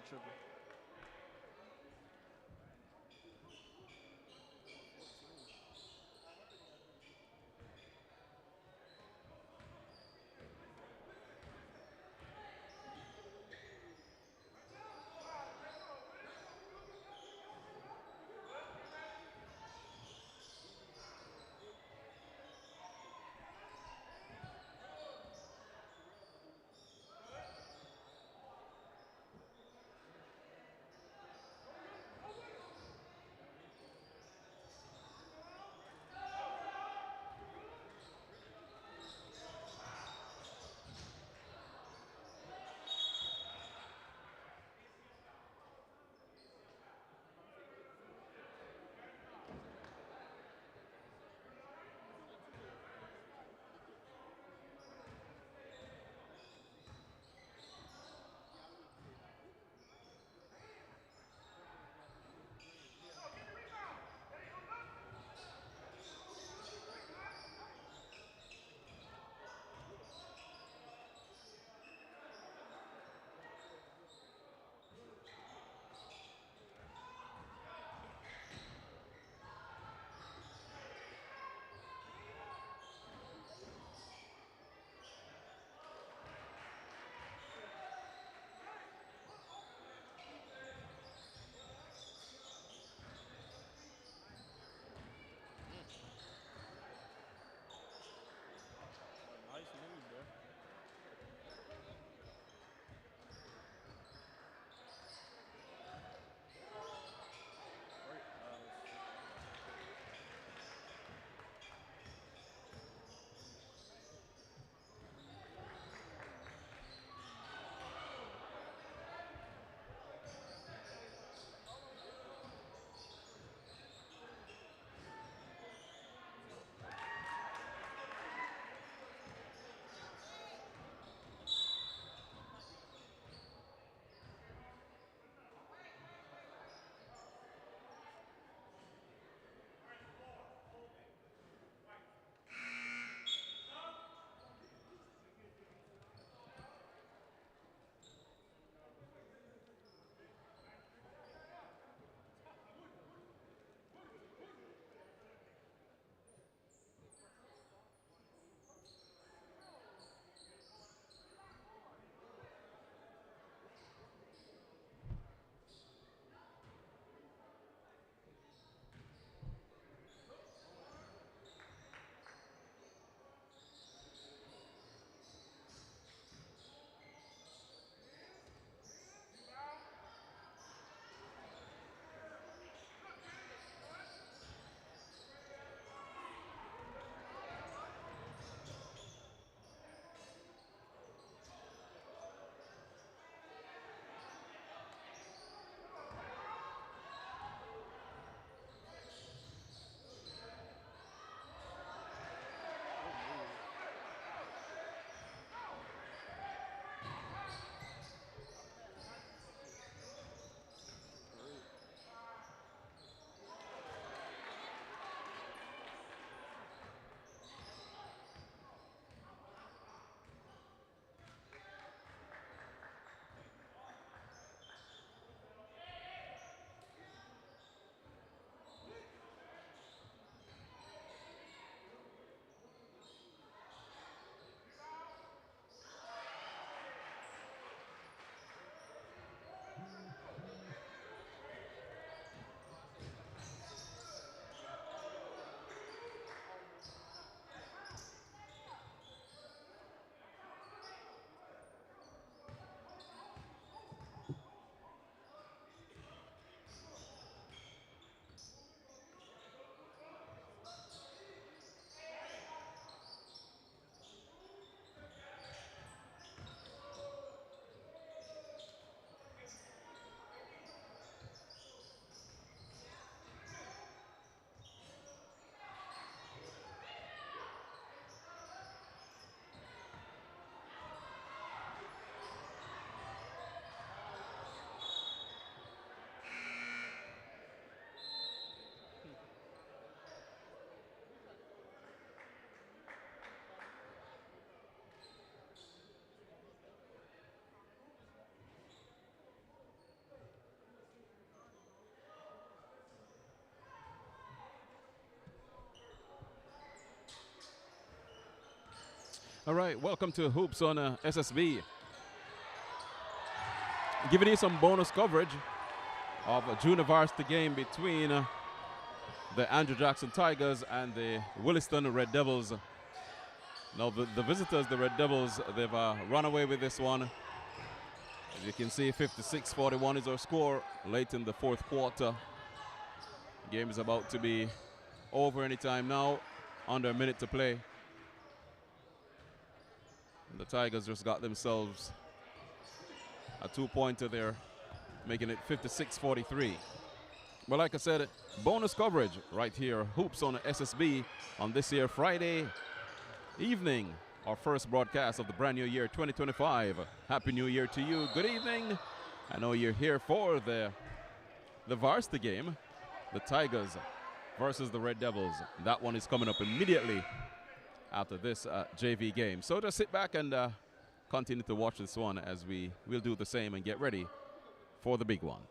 tripping. All right, welcome to Hoops on SSB. Giving you some bonus coverage of a junior varsity game between the Andrew Jackson Tigers and the Williston Red Devils. Now the visitors, the Red Devils, they've run away with this one. As you can see, 56-41 is our score late in the fourth quarter. The game is about to be over anytime now, under a minute to play. And the Tigers just got themselves a two-pointer there, making it 56-43. Well, like I said, bonus coverage right here, Hoops on SSB on this year Friday evening, our first broadcast of the brand new year 2025. Happy New Year to you. Good evening. I know you're here for the varsity game, the Tigers versus the Red Devils. That one is coming up immediately after this JV game. So just sit back and continue to watch this one as we'll do the same and get ready for the big one.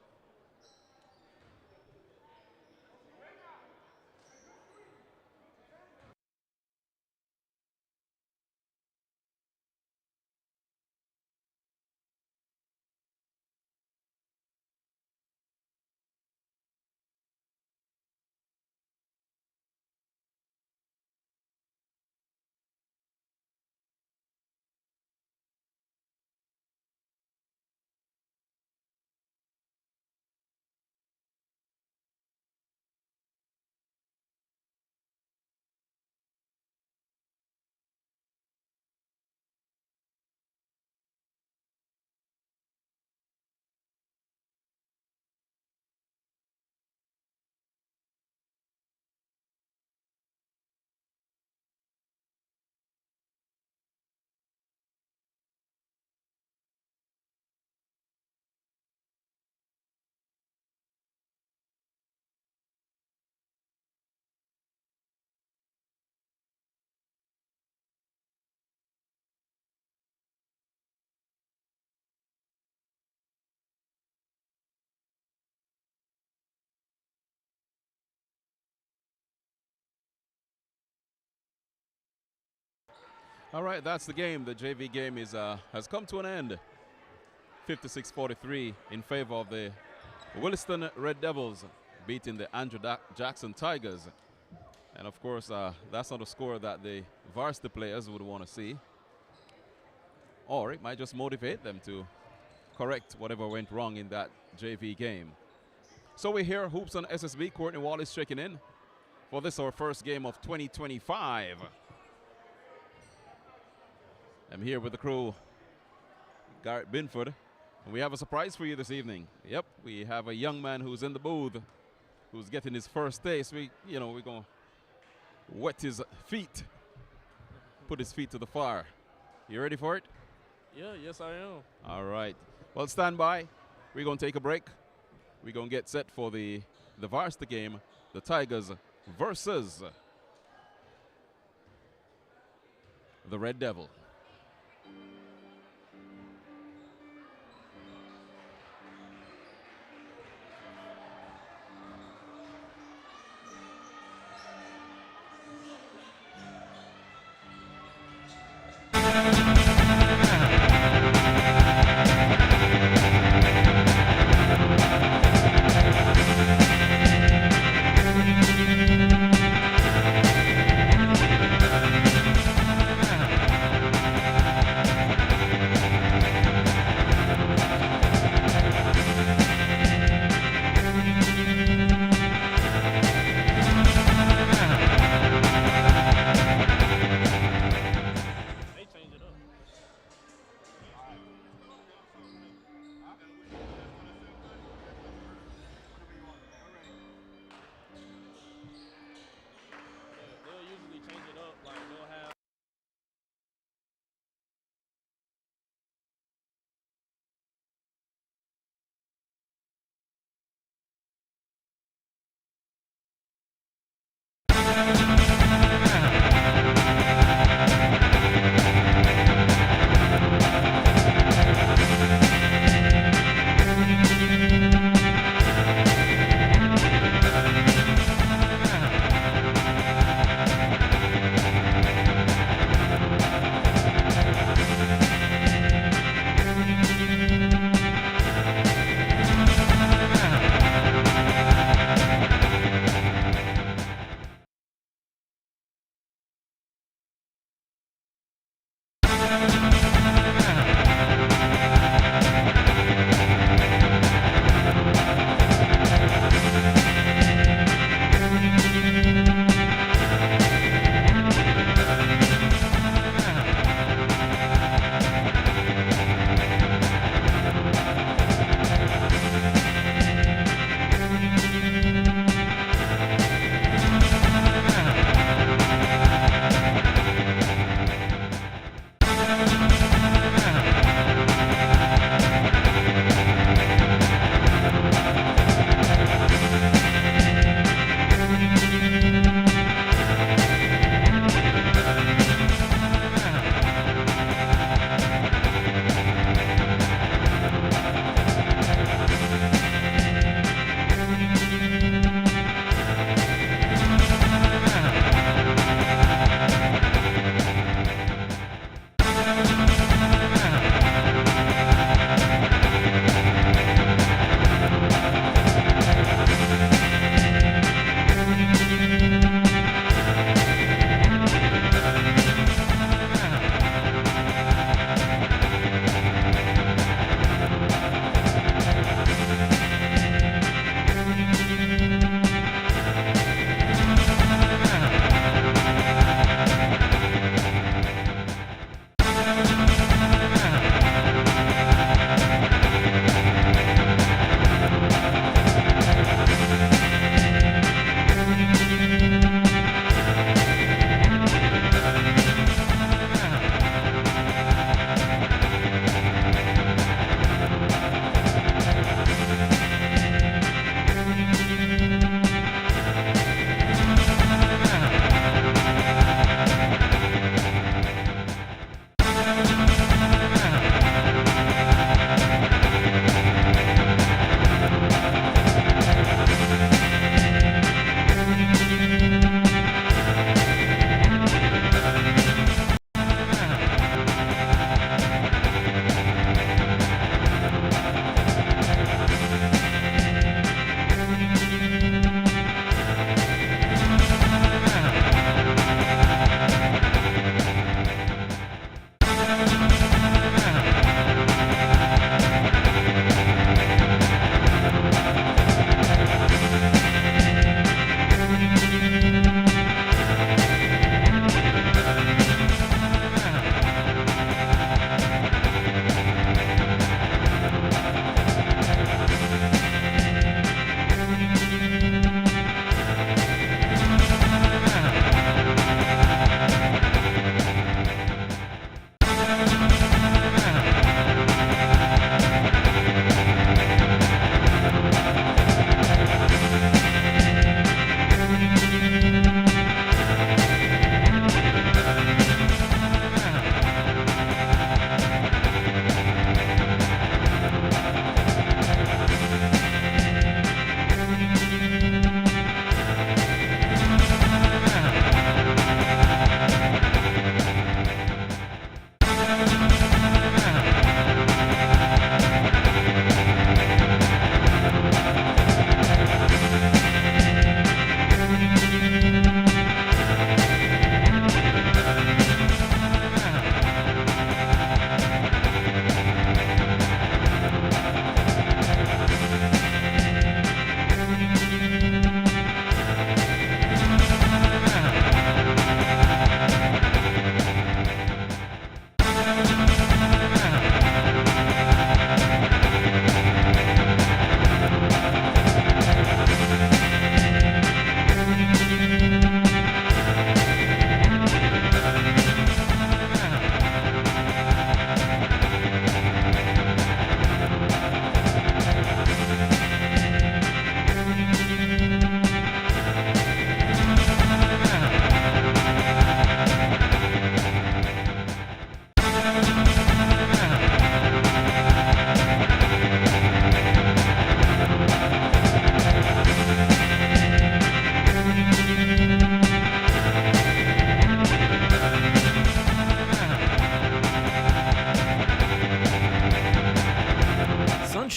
All right, that's the game. The JV game has come to an end. 56-43 in favor of the Williston Red Devils, beating the Andrew Jackson Tigers. And of course, that's not a score that the varsity players would want to see. Or it might just motivate them to correct whatever went wrong in that JV game. So we're here, Hoops on SSB. Courtney Wallace checking in for this, our first game of 2025. I'm here with the crew, Garrette, Bindford, and we have a surprise for you this evening. Yep, we have a young man who's in the booth, who's getting his first taste. We're going to wet his feet, put his feet to the fire. You ready for it? Yeah, yes I am. All right. Well, stand by. We're going to take a break. We're going to get set for the varsity game, the Tigers versus the Red Devil.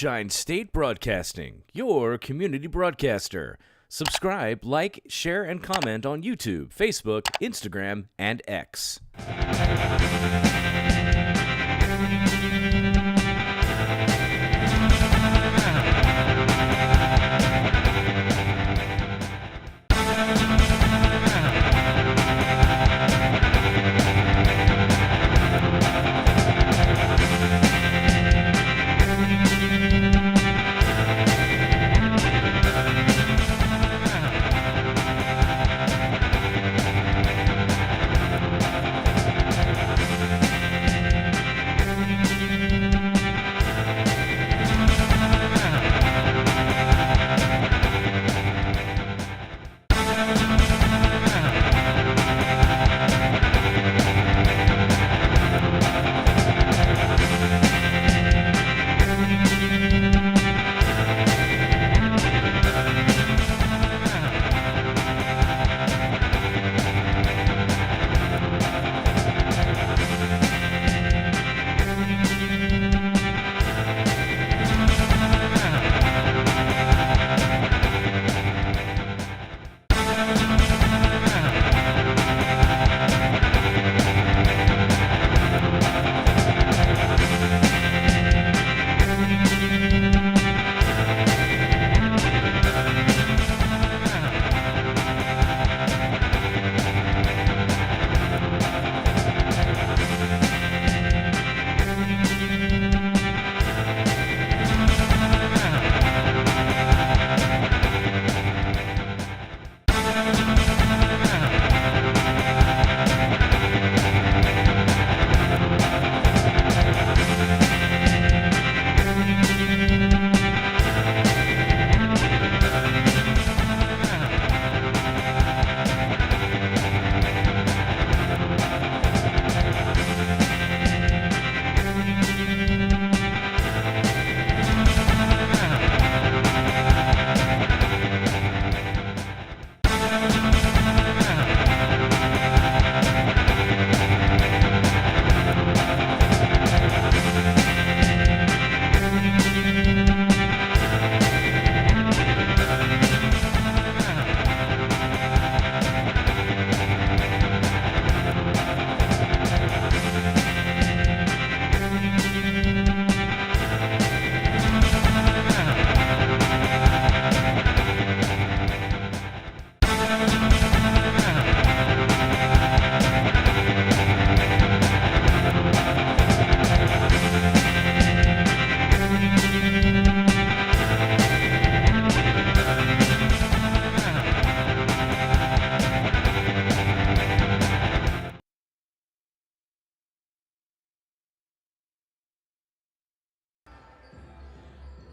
Sunshine State Broadcasting, your community broadcaster. Subscribe, like, share, and comment on YouTube, Facebook, Instagram, and X.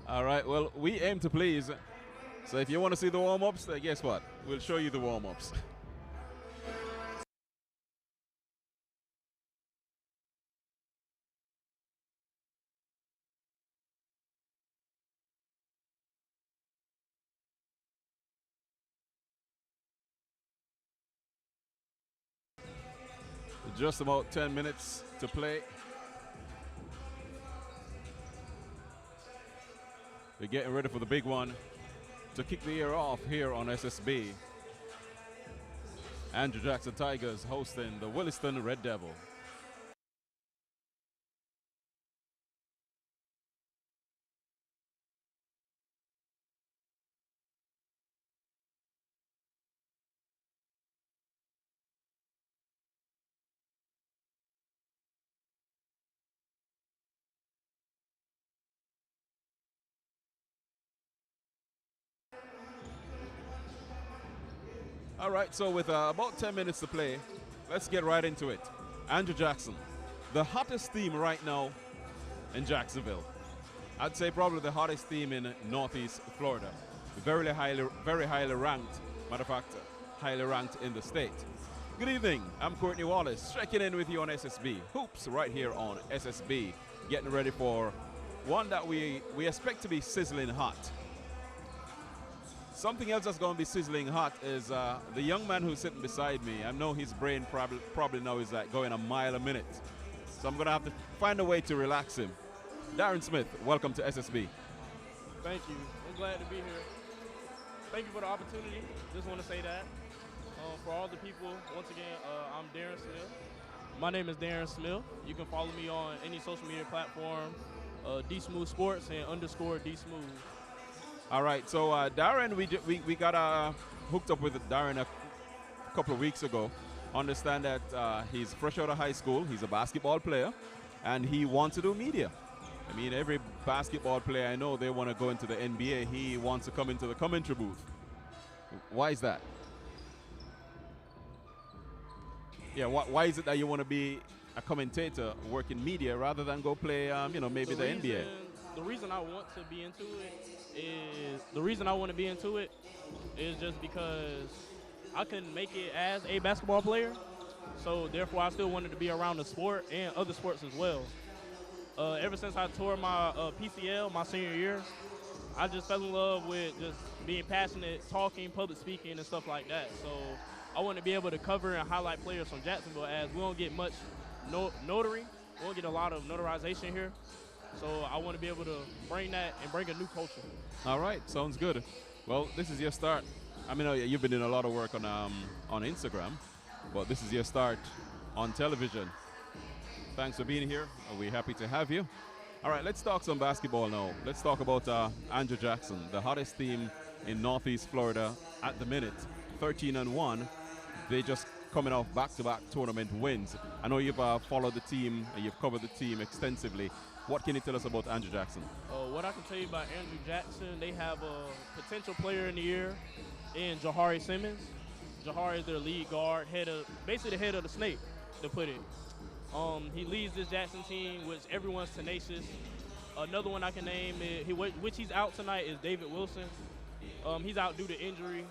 All right, well, we aim to please. So if you want to see the warm-ups, then guess what? We'll show you the warm-ups. Just about 10 minutes to play. We're getting ready for the big one to kick the year off here on SSB. Andrew Jackson Tigers hosting the Williston Red Devil. All right, so with about 10 minutes to play, let's get right into it. Andrew Jackson, the hottest team right now in Jacksonville. I'd say probably the hottest team in Northeast Florida. Very highly ranked, matter of fact, highly ranked in the state. Good evening, I'm Courtney Wallace, checking in with you on SSB. Hoops right here on SSB, getting ready for one that we expect to be sizzling hot. Something else that's going to be sizzling hot is the young man who's sitting beside me. I know his brain probably now is like going a mile a minute. So I'm going to have to find a way to relax him. Darren Smith, welcome to SSB. Thank you. I'm glad to be here. Thank you for the opportunity. Just want to say that. For all the people, once again, I'm Darren Smith. My name is Darren Smith. You can follow me on any social media platform, D Smooth Sports and _ D Smooth. All right, so Darren, we got hooked up with Darren a couple of weeks ago. Understand that he's fresh out of high school. He's a basketball player, and he wants to do media. I mean, every basketball player I know, they want to go into the NBA. He wants to come into the commentary booth. Why is that? Yeah, why is it that you want to be a commentator, work in media, rather than go play, maybe the NBA? The reason I want to be into it is just because I couldn't make it as a basketball player, so therefore I still wanted to be around the sport and other sports as well. Ever since I tore my PCL my senior year, I just fell in love with just being passionate, talking, public speaking, and stuff like that. So I want to be able to cover and highlight players from Jacksonville, as we don't get much notary. We don't get a lot of notarization here. So I want to be able to bring that and bring a new culture. All right, sounds good. Well, this is your start. I mean, you've been doing a lot of work on Instagram, but this is your start on television. Thanks for being here. We're happy to have you. All right, let's talk some basketball now. Let's talk about Andrew Jackson, the hottest team in Northeast Florida at the minute, 13-1. They just coming off back-to-back tournament wins. I know you've followed the team and you've covered the team extensively. What can you tell us about Andrew Jackson? What I can tell you about Andrew Jackson, they have a potential player in the year in Jahari Simmons. Jahari is their lead guard, basically the head of the snake, to put it. He leads this Jackson team, which everyone's tenacious. Another one I can name, which he's out tonight, is David Wilson. He's out due to injury,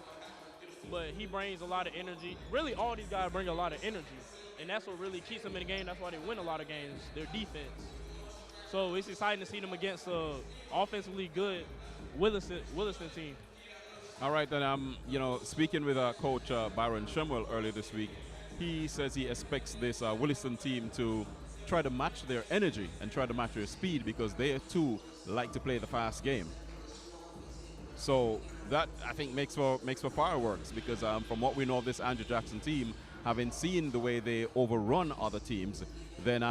but he brings a lot of energy. Really, all these guys bring a lot of energy, and that's what really keeps them in the game. That's why they win a lot of games, their defense. So it's exciting to see them against an offensively good Williston team. All right, then speaking with Coach Byron Shumwell earlier this week, he says he expects this Williston team to try to match their energy and try to match their speed, because they too like to play the fast game. So that, I think, makes for fireworks, because from what we know of this Andrew Jackson team, having seen the way they overrun other teams, then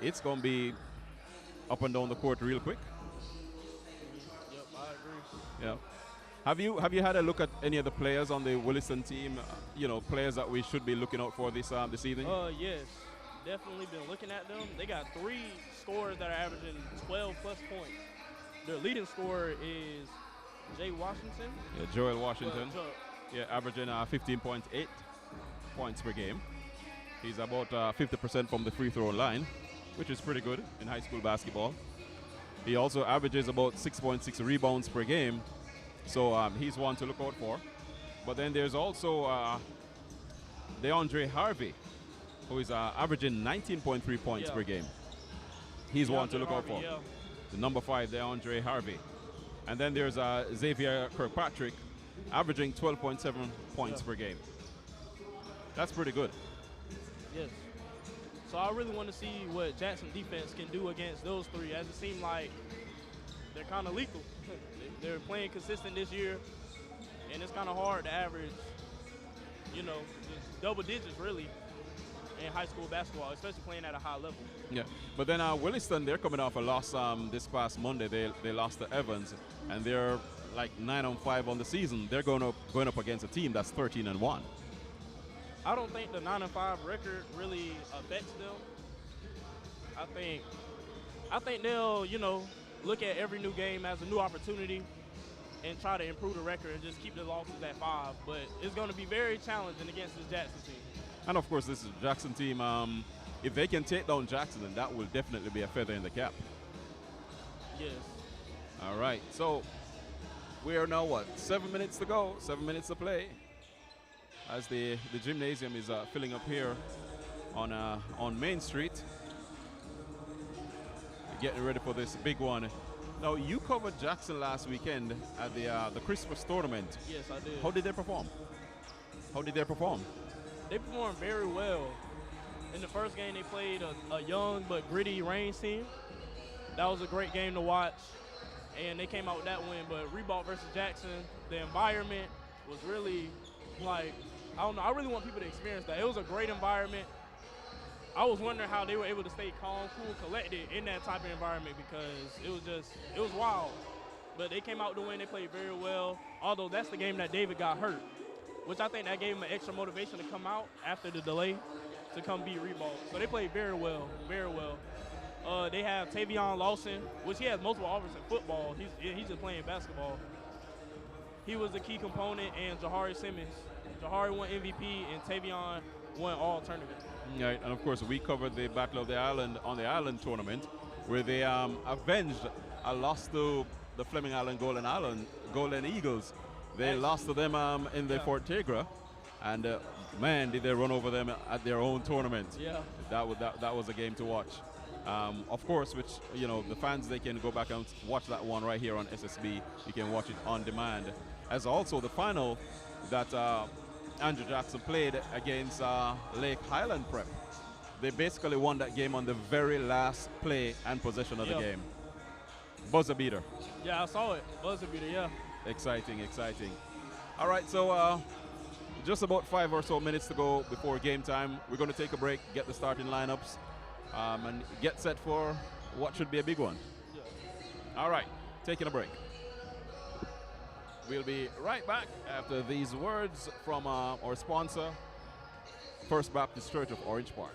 it's going to be up and down the court real quick. Yep, I agree. Yeah. Have you had a look at any of the players on the Williston team? Players that we should be looking out for this evening. Yes, definitely been looking at them. They got 3 scorers that are averaging 12+ points. Their leading scorer is Jay Washington. Yeah, Joel Washington. Averaging 15.8 points per game. He's about 50% from the free throw line, which is pretty good in high school basketball. He also averages about 6.6 rebounds per game. So he's one to look out for. But then there's also DeAndre Harvey, who is averaging 19.3 points per game. He's one to look out for. Yeah. The number 5, DeAndre Harvey. And then there's Xavier Kirkpatrick, averaging 12.7 points per game. That's pretty good. Yes. So I really want to see what Jackson defense can do against those three, as it seems like they're kind of lethal. They're playing consistent this year, and it's kind of hard to average, just double digits really in high school basketball, especially playing at a high level. Yeah, but then Williston, they're coming off a loss this past Monday. They lost to Evans, and they're like 9-5 on the season. They're going up against a team that's 13-1. I don't think the 9-5 record really affects them. I think they'll, look at every new game as a new opportunity and try to improve the record and just keep the losses at 5. But it's going to be very challenging against this Jackson team. And of course, this is a Jackson team. If they can take down Jackson, then that will definitely be a feather in the cap. Yes. All right. So we are now 7 minutes to go. 7 minutes to play. As the gymnasium is filling up here on Main Street. Getting ready for this big one. Now, you covered Jackson last weekend at the Christmas tournament. Yes, I did. How did they perform? They performed very well. In the first game, they played a young but gritty Reigns team. That was a great game to watch, and they came out with that win. But Ribault versus Jackson, the environment was really I don't know. I really want people to experience that. It was a great environment. I was wondering how they were able to stay calm, cool, collected in that type of environment because it was wild. But they came out to win. They played very well, although that's the game that David got hurt, which I think that gave him an extra motivation to come out after the delay to come beat Ribault. So they played very well, very well. They have Tavion Lawson, which he has multiple offers in football. He's just playing basketball. He was the key component, and Jahari Simmons. Jahari won MVP, and Tavion won all tournament. Right, and of course we covered the Battle of the Island on the Island tournament, where they avenged a loss to the Fleming Island Golden Eagles. They lost to them in the Fort Tegra, and man, did they run over them at their own tournament. Yeah, that was a game to watch. Of course, which the fans, they can go back and watch that one right here on SSB. You can watch it on demand. As also the final that Andrew Jackson played against Lake Highland Prep. They basically won that game on the very last play and possession of the game. Buzzer beater. Yeah, I saw it. Buzzer beater, yeah. Exciting. All right, so just about 5 or so minutes to go before game time. We're going to take a break, get the starting lineups, and get set for what should be a big one. Yeah. All right, taking a break. We'll be right back after these words from our sponsor, First Baptist Church of Orange Park.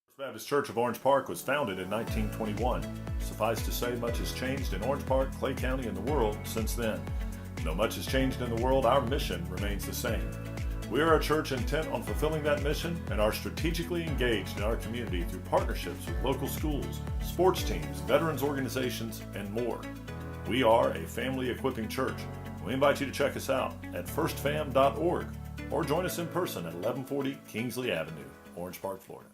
First Baptist Church of Orange Park was founded in 1921. Suffice to say, much has changed in Orange Park, Clay County, and the world since then. Though much has changed in the world, our mission remains the same. We are a church intent on fulfilling that mission and are strategically engaged in our community through partnerships with local schools, sports teams, veterans organizations, and more. We are a family equipping church. We invite you to check us out at firstfam.org or join us in person at 1140 Kingsley Avenue, Orange Park, Florida.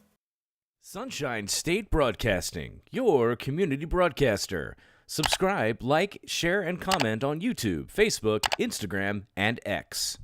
Sunshine State Broadcasting, your community broadcaster. Subscribe, like, share, and comment on YouTube, Facebook, Instagram, and X.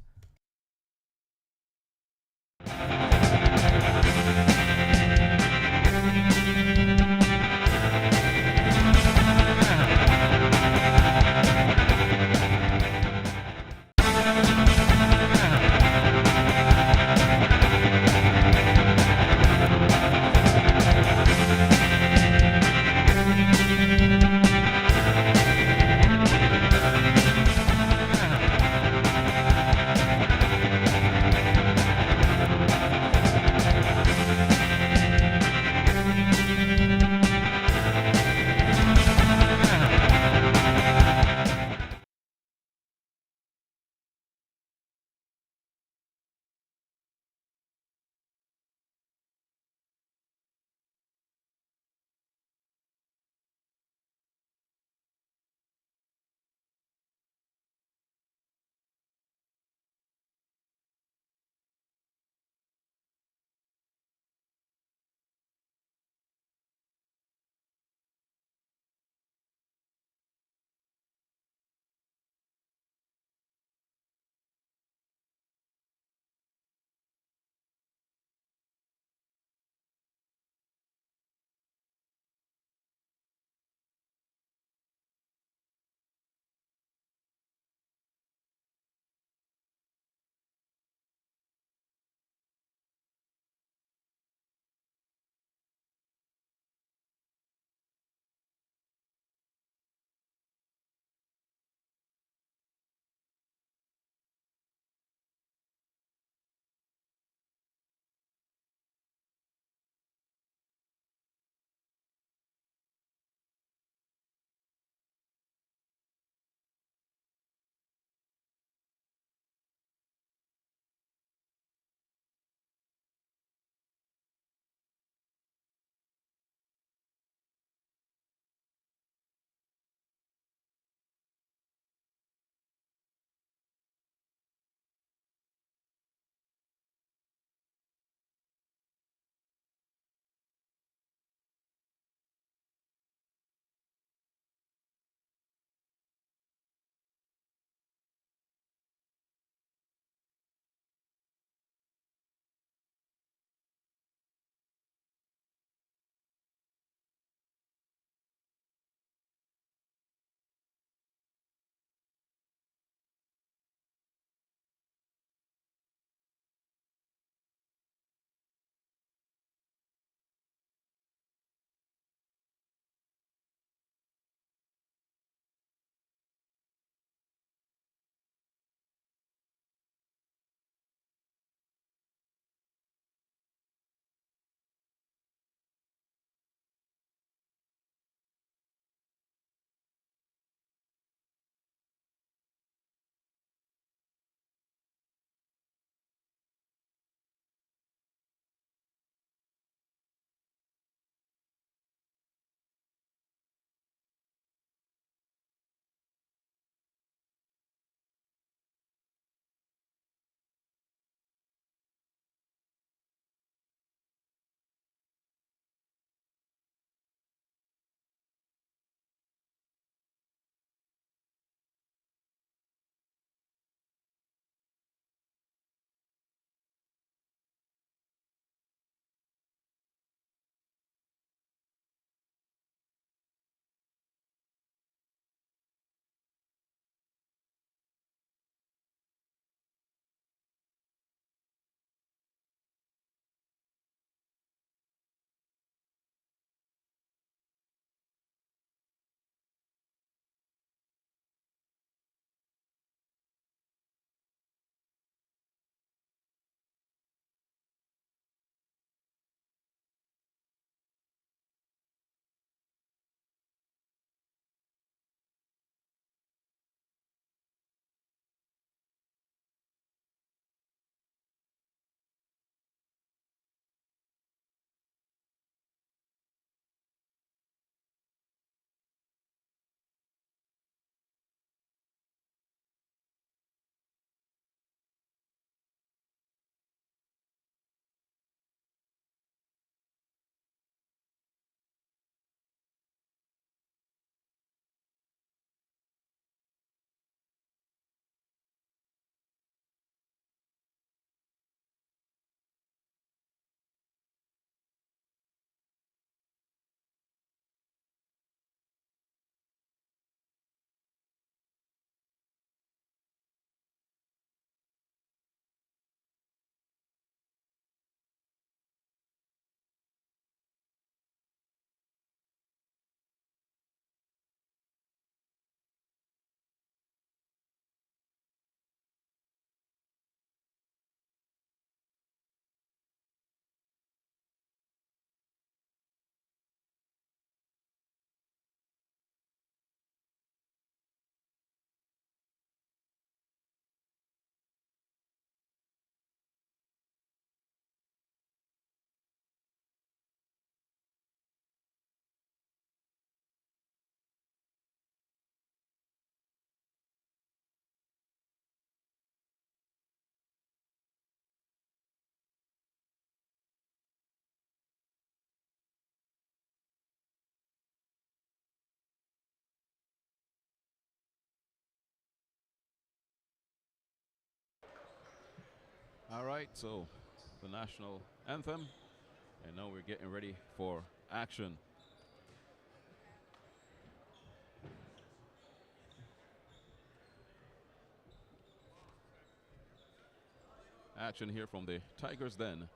All right, so the national anthem, and now we're getting ready for action. Action here from the Tigers Den,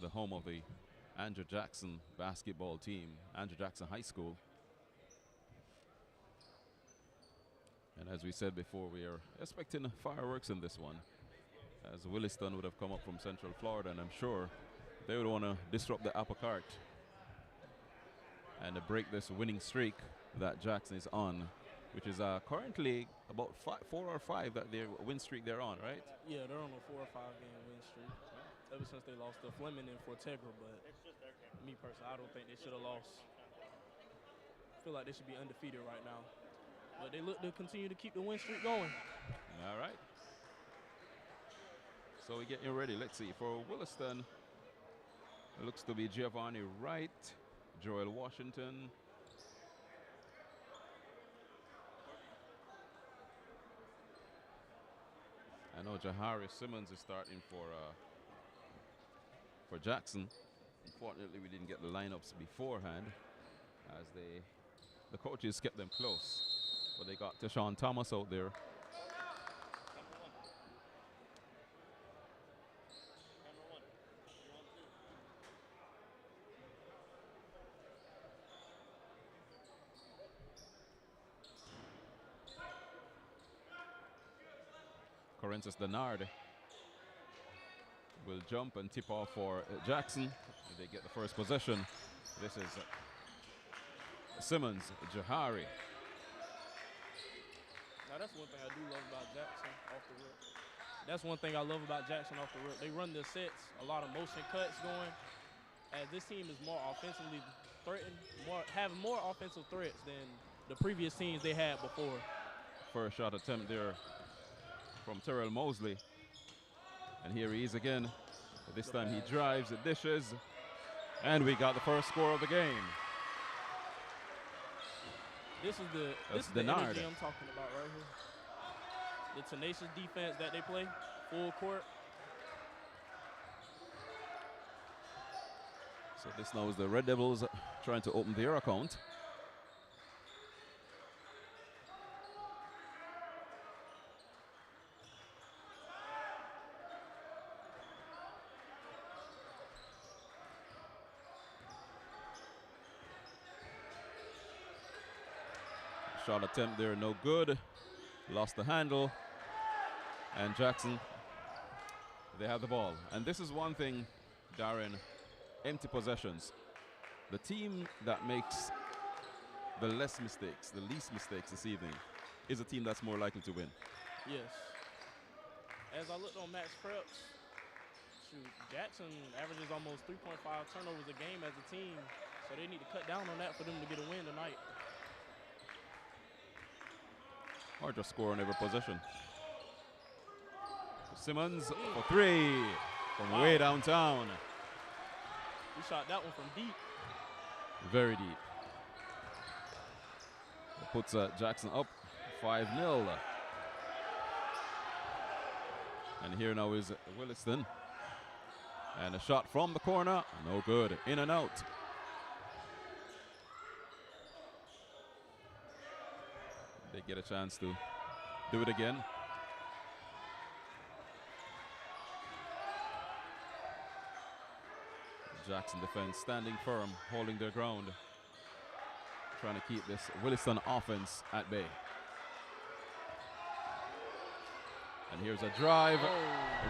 the home of the Andrew Jackson basketball team, Andrew Jackson High School. And as we said before, we are expecting fireworks in this one, as Williston would have come up from Central Florida, and I'm sure they would want to disrupt the apple cart and to break this winning streak that Jackson is on, which is currently about 4 or 5 that their win streak they're on, right? Yeah, they're on a 4 or 5 game win streak ever since they lost to Fleming and Fortegra. But me personally, I don't think they should have lost. I feel like they should be undefeated right now. But they look to continue to keep the win streak going. All right. So we're getting ready. Let's see. For Williston, it looks to be Giovanni Wright, Joel Washington. I know Jahari Simmons is starting for Jackson. Unfortunately, we didn't get the lineups beforehand, as the coaches kept them close. But they got Tashawn Thomas out there. Corentus Denard will jump and tip off for Jackson. They get the first possession. This is Simmons, Jahari. Now that's one thing I do love about Jackson off the rip. That's one thing I love about Jackson off the rip. They run the sets, a lot of motion cuts going. As this team is more offensively threatened, having more offensive threats than the previous teams they had before. First shot attempt there from Terrell Mosley. And here he is again. This time he drives, it dishes, and we got the first score of the game. This is the energy I'm talking about right here. The tenacious defense that they play, full court. So this now is the Red Devils trying to open their account. Shot attempt there, no good. Lost the handle. And Jackson, they have the ball. And this is one thing, Darren, empty possessions. The team that makes the least mistakes this evening is a team that's more likely to win. Yes. As I looked on Max Preps, Jackson averages almost 3.5 turnovers a game as a team. So they need to cut down on that for them to get a win tonight. Or just score on every possession. Simmons for 3 from way downtown. He shot that one from deep. Very deep. It puts Jackson up 5-0. And here now is Williston. And a shot from the corner, no good. In and out. They get a chance to do it again. Jackson defense standing firm, holding their ground, trying to keep this Williston offense at bay. And here's a drive,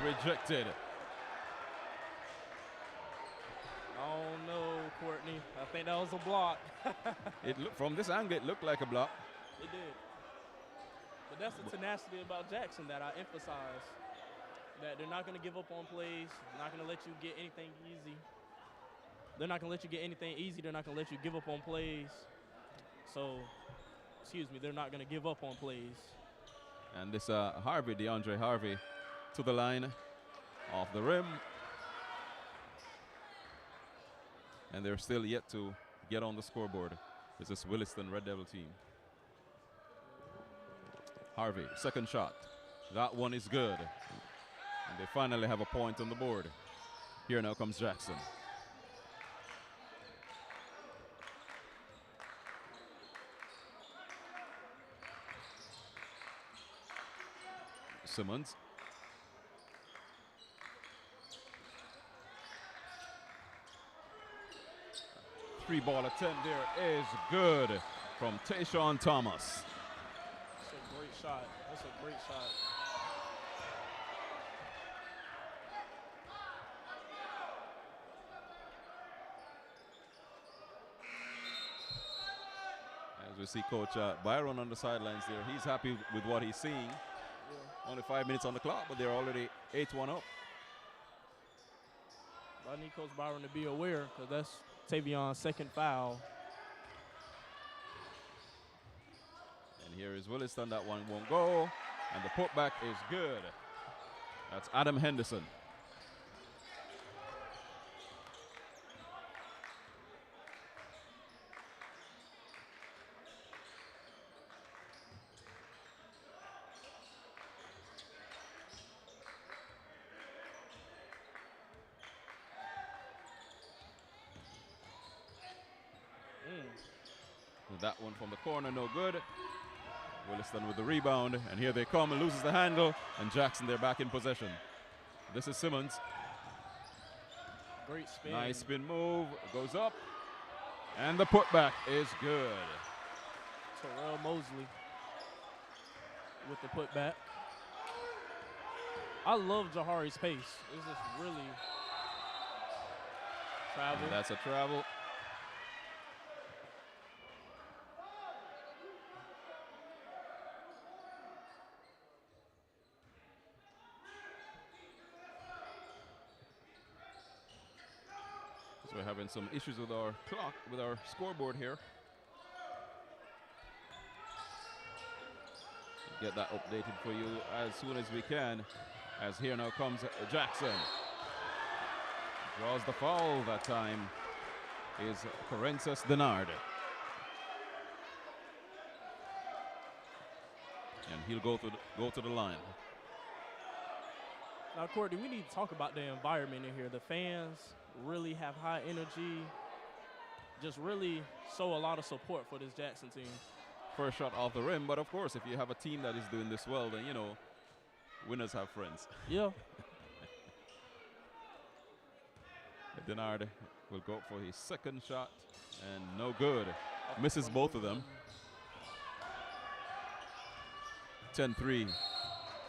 rejected. Oh no, Courtney. I think that was a block. From this angle, it looked like a block. It did. But that's the tenacity about Jackson that I emphasize. That they're not going to give up on plays. They're not going to let you get anything easy. They're not going to let you get anything easy. They're not going to let you give up on plays. So, they're not going to give up on plays. And this DeAndre Harvey, to the line, off the rim. And they're still yet to get on the scoreboard. It's this Williston Red Devil team. Harvey, second shot. That one is good. And they finally have a point on the board. Here now comes Jackson. Simmons. Three ball attempt there is good from Tayshawn Thomas. That's a great shot. That's a great shot. As we see Coach Byron on the sidelines there, he's happy with what he's seeing. Yeah. Only 5 minutes on the clock, but they're already 8-1 up. I need Coach Byron to be aware because that's Tavion's second foul. And here is Williston. That one won't go. And the putback is good. That's Adam Henderson. That one from the corner, no good. Williston with the rebound, and here they come and loses the handle, and Jackson, they're back in possession. This is Simmons. Great spin. Nice spin move, goes up, and the putback is good. Terrell Mosley with the putback. I love Jahari's pace. It's just really travel. And that's a travel. We're having some issues with our clock, with our scoreboard here. Get that updated for you as soon as we can. As here now comes Jackson. Draws the foul that time is Corences Denard. And he'll go to the line. Now, Courtney, we need to talk about the environment in here. The fans really have high energy, just really show a lot of support for this Jackson team. First shot off the rim, but of course, if you have a team that is doing this well, then, you know, winners have friends. Yeah. Denard will go for his second shot, and no good. Misses both of them. 10-3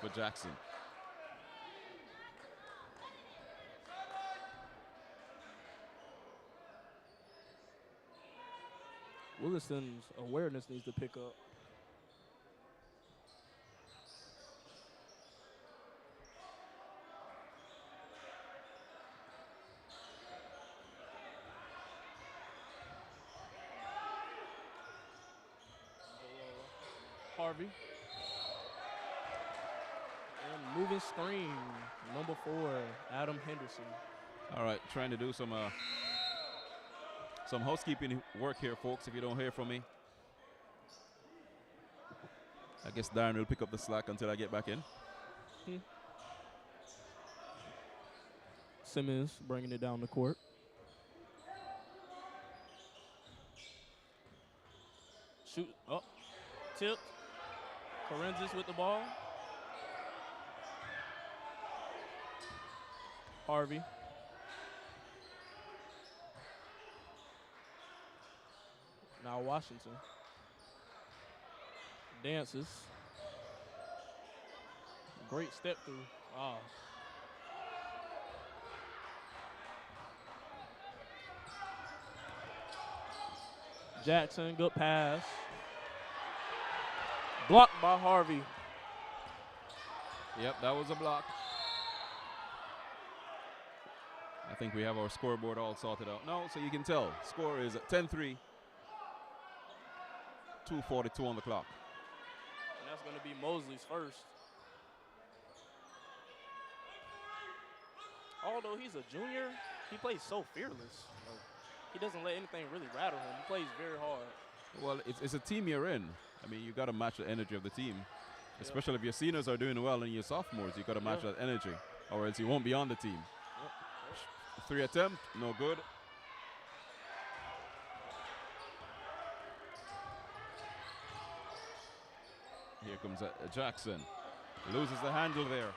for Jackson. Williston's awareness needs to pick up. Harvey. And moving screen, number 4, Adam Henderson. All right, trying to do some housekeeping work here, folks, if you don't hear from me. I guess Darren will pick up the slack until I get back in. Simmons bringing it down the court. Shoot, oh, tipped. Corences with the ball. Harvey. Now Washington. Dances. Great step through. Ah. Jackson, good pass. Blocked by Harvey. Yep, that was a block. I think we have our scoreboard all sorted out. No, so you can tell. Score is 10-3. 2:42 on the clock. And that's going to be Mosley's first. Although he's a junior, he plays so fearless. Like, he doesn't let anything really rattle him. He plays very hard. Well, it's a team you're in. I mean, you got to match the energy of the team. Especially if your seniors are doing well and your sophomores, you got to match that energy. or else he won't be on the team. 3 attempt, no good. Here comes Jackson. Loses the handle there.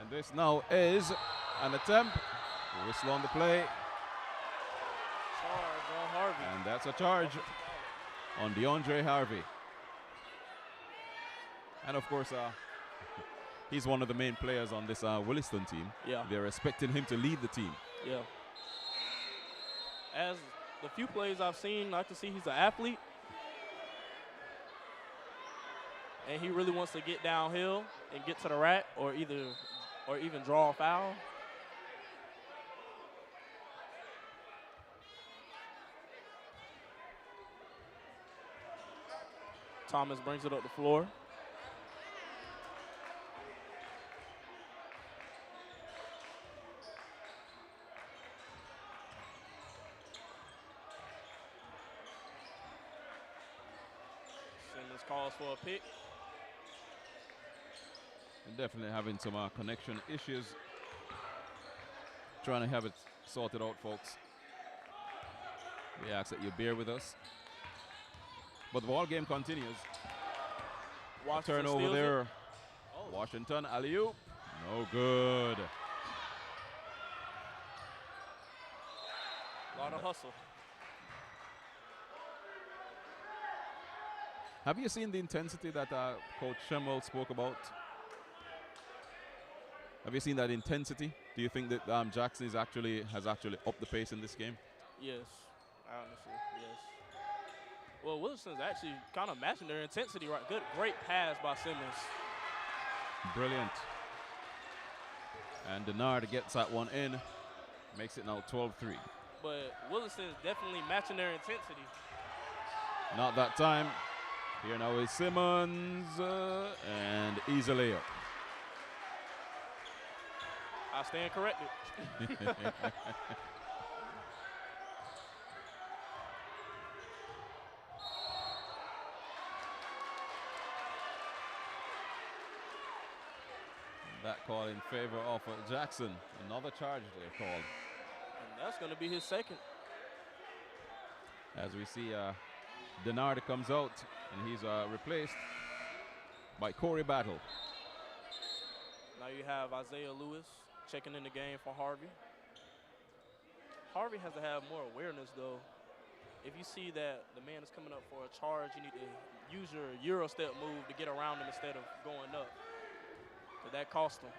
And this now is an attempt. Whistle on the play. Charge on Harvey. And that's a charge on DeAndre Harvey. And of course, he's one of the main players on this Williston team. Yeah. They're expecting him to lead the team. Yeah. As the few plays I've seen, I can see he's an athlete. And he really wants to get downhill and get to the rack or even draw a foul. Thomas brings it up the floor. Simmons calls for a pick. And definitely having some connection issues. Trying to have it sorted out, folks. We ask that you bear with us. But the ball game continues. Washington Turnover steals there. it. Oh. Washington, alley-oop. No good. A lot of hustle. Have you seen the intensity that Coach Schemmel spoke about? Have you seen that intensity? Do you think that Jackson has actually upped the pace in this game? Yes, honestly, yes. Well, Williston's actually kind of matching their intensity, right? Great pass by Simmons. Brilliant. And Denard gets that one in. Makes it now 12-3. But Williston's definitely matching their intensity. Not that time. Here now is Simmons. And easy layup. I stand corrected. That call in favor of Jackson. Another charge they're called. And that's going to be his second. As we see, Denard comes out, and he's replaced by Corey Battle. Now you have Isaiah Lewis checking in the game for Harvey. Harvey has to have more awareness, though. If you see that the man is coming up for a charge, you need to use your Euro step move to get around him instead of going up. But that cost him.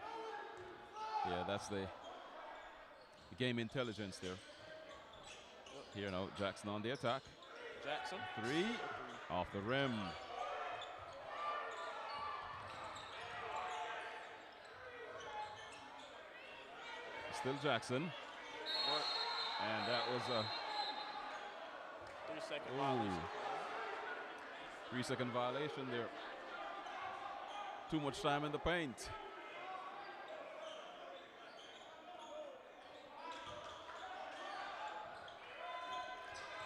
Yeah, that's the game intelligence there. Here now, Jackson on the attack. Jackson. 3 off the rim. Still Jackson. And that was a 3-second violation. 3-second violation there. Too much time in the paint.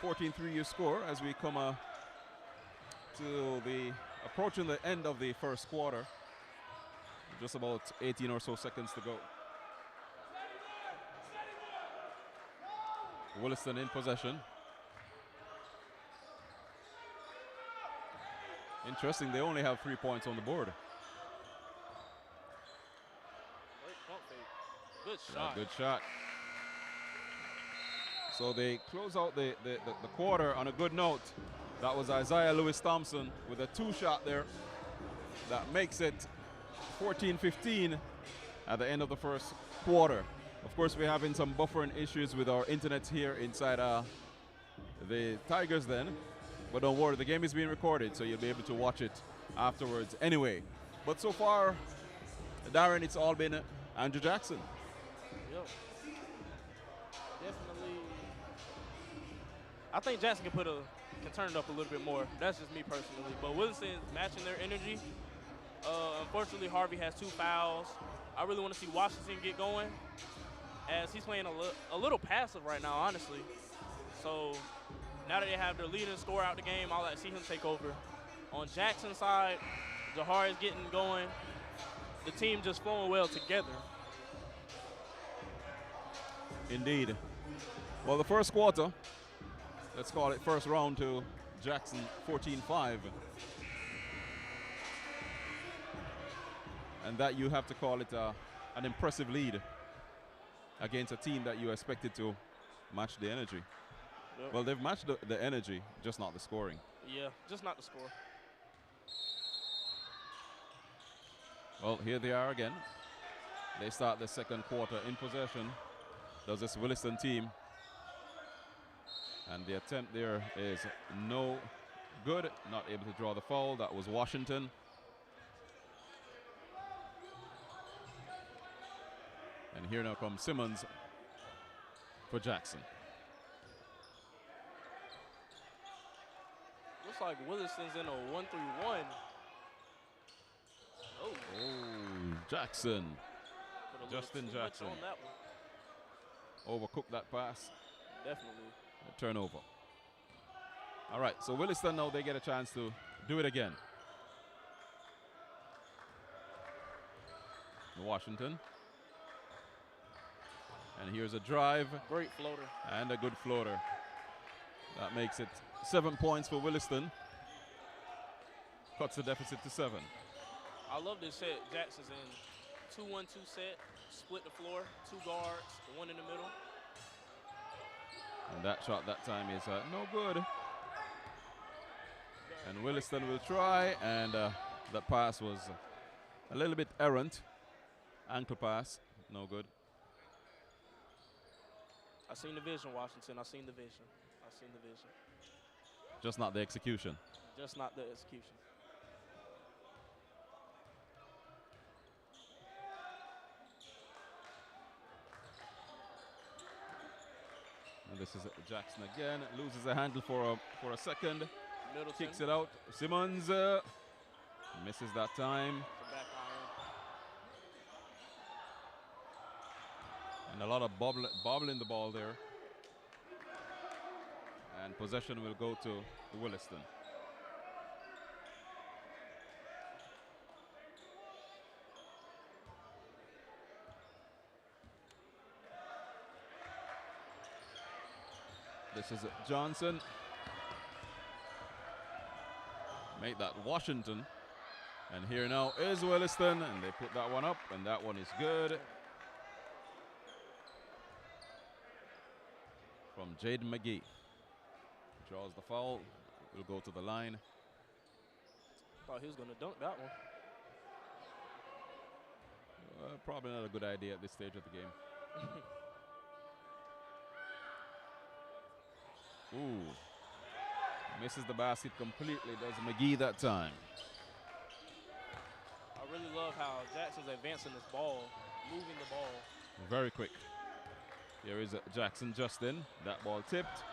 (14-3) your score as we come to approaching the end of the first quarter. Just about 18 or so seconds to go. Williston in possession. Interesting, they only have 3 points on the board. Great pump fake. Good shot. Yeah, good shot. So they close out the quarter on a good note. That was Isaiah Lewis Thompson with a 2-shot there. That makes it 14-15 at the end of the first quarter. Of course, we're having some buffering issues with our internet here inside the Tigers then. But don't worry, the game is being recorded, so you'll be able to watch it afterwards anyway. But so far, Darren, it's all been Andrew Jackson. Yep. Definitely. I think Jackson can turn it up a little bit more. That's just me personally. But Williston is matching their energy. Unfortunately, Harvey has 2 fouls. I really want to see Washington get going, as he's playing a little passive right now, honestly. So now that they have their leading scorer out the game, I'll like to see him take over. On Jackson's side, Jahari is getting going. The team just flowing well together. Indeed. Well, the first quarter, let's call it first round to Jackson 14-5. And that you have to call it an impressive lead against a team that you expected to match the energy. Yep. Well, they've matched the energy, just not the scoring. Yeah, just not the score. Well, here they are again. They start the second quarter in possession. Does this Williston team. And the attempt there is no good. Not able to draw the foul. That was Washington. And here now comes Simmons for Jackson. Looks like Williston's in a 1-3-1. Oh, Jackson. put a little Justin too much Jackson. on that one. Overcooked that pass. Definitely. A turnover. All right, so Williston now they get a chance to do it again. Washington. And here's a drive. Great floater. And a good floater. That makes it 7 points for Williston. Cuts the deficit to 7. I love this set. Jackson's in 2-1-2 set. Split the floor. 2 guards. One in the middle. And that shot that time is no good. And Williston will try. And that pass was a little bit errant. Ankle pass. No good. I seen the vision, Washington. I seen the vision. I seen the vision. Just not the execution. Just not the execution. And this is Jackson again. Loses a handle for a second. Middleton. Kicks it out. Simmons misses that time. The back iron. And a lot of bobbling the ball there. And possession will go to Williston. This is Johnson. Make that Washington. And here now is Williston. And they put that one up. And that one is good. From Jaden McGee. Draws the foul. Will go to the line. Thought he was going to dunk that one. Probably not a good idea at this stage of the game. Ooh. Misses the basket completely. Does McGee that time. I really love how Jackson's advancing this ball, moving the ball. Very quick. Here is Jackson Justin. That ball tipped.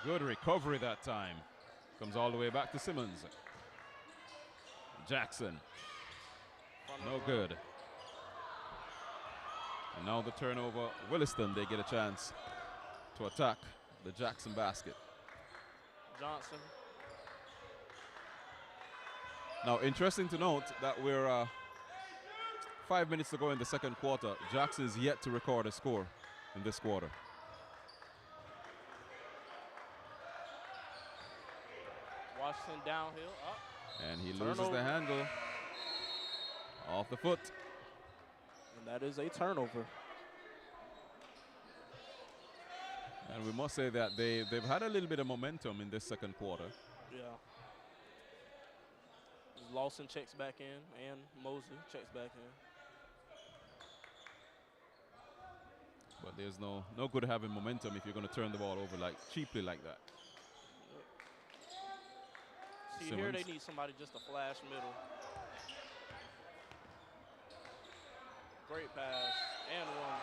Good recovery that time. Comes all the way back to Simmons. Jackson. No good. And now the turnover. Williston, they get a chance to attack the Jackson basket. Johnson. Now, interesting to note that we're 5 minutes to go in the second quarter. Jackson is yet to record a score in this quarter. Washington downhill, up. And he Turnover. loses the handle. Off the foot. And that is a turnover. And we must say that they've had a little bit of momentum in this second quarter. Yeah. Lawson checks back in, and Mosley checks back in. But there's no good having momentum if you're going to turn the ball over like cheaply like that. See, Simmons. here they need somebody just to flash middle. Great pass, and one.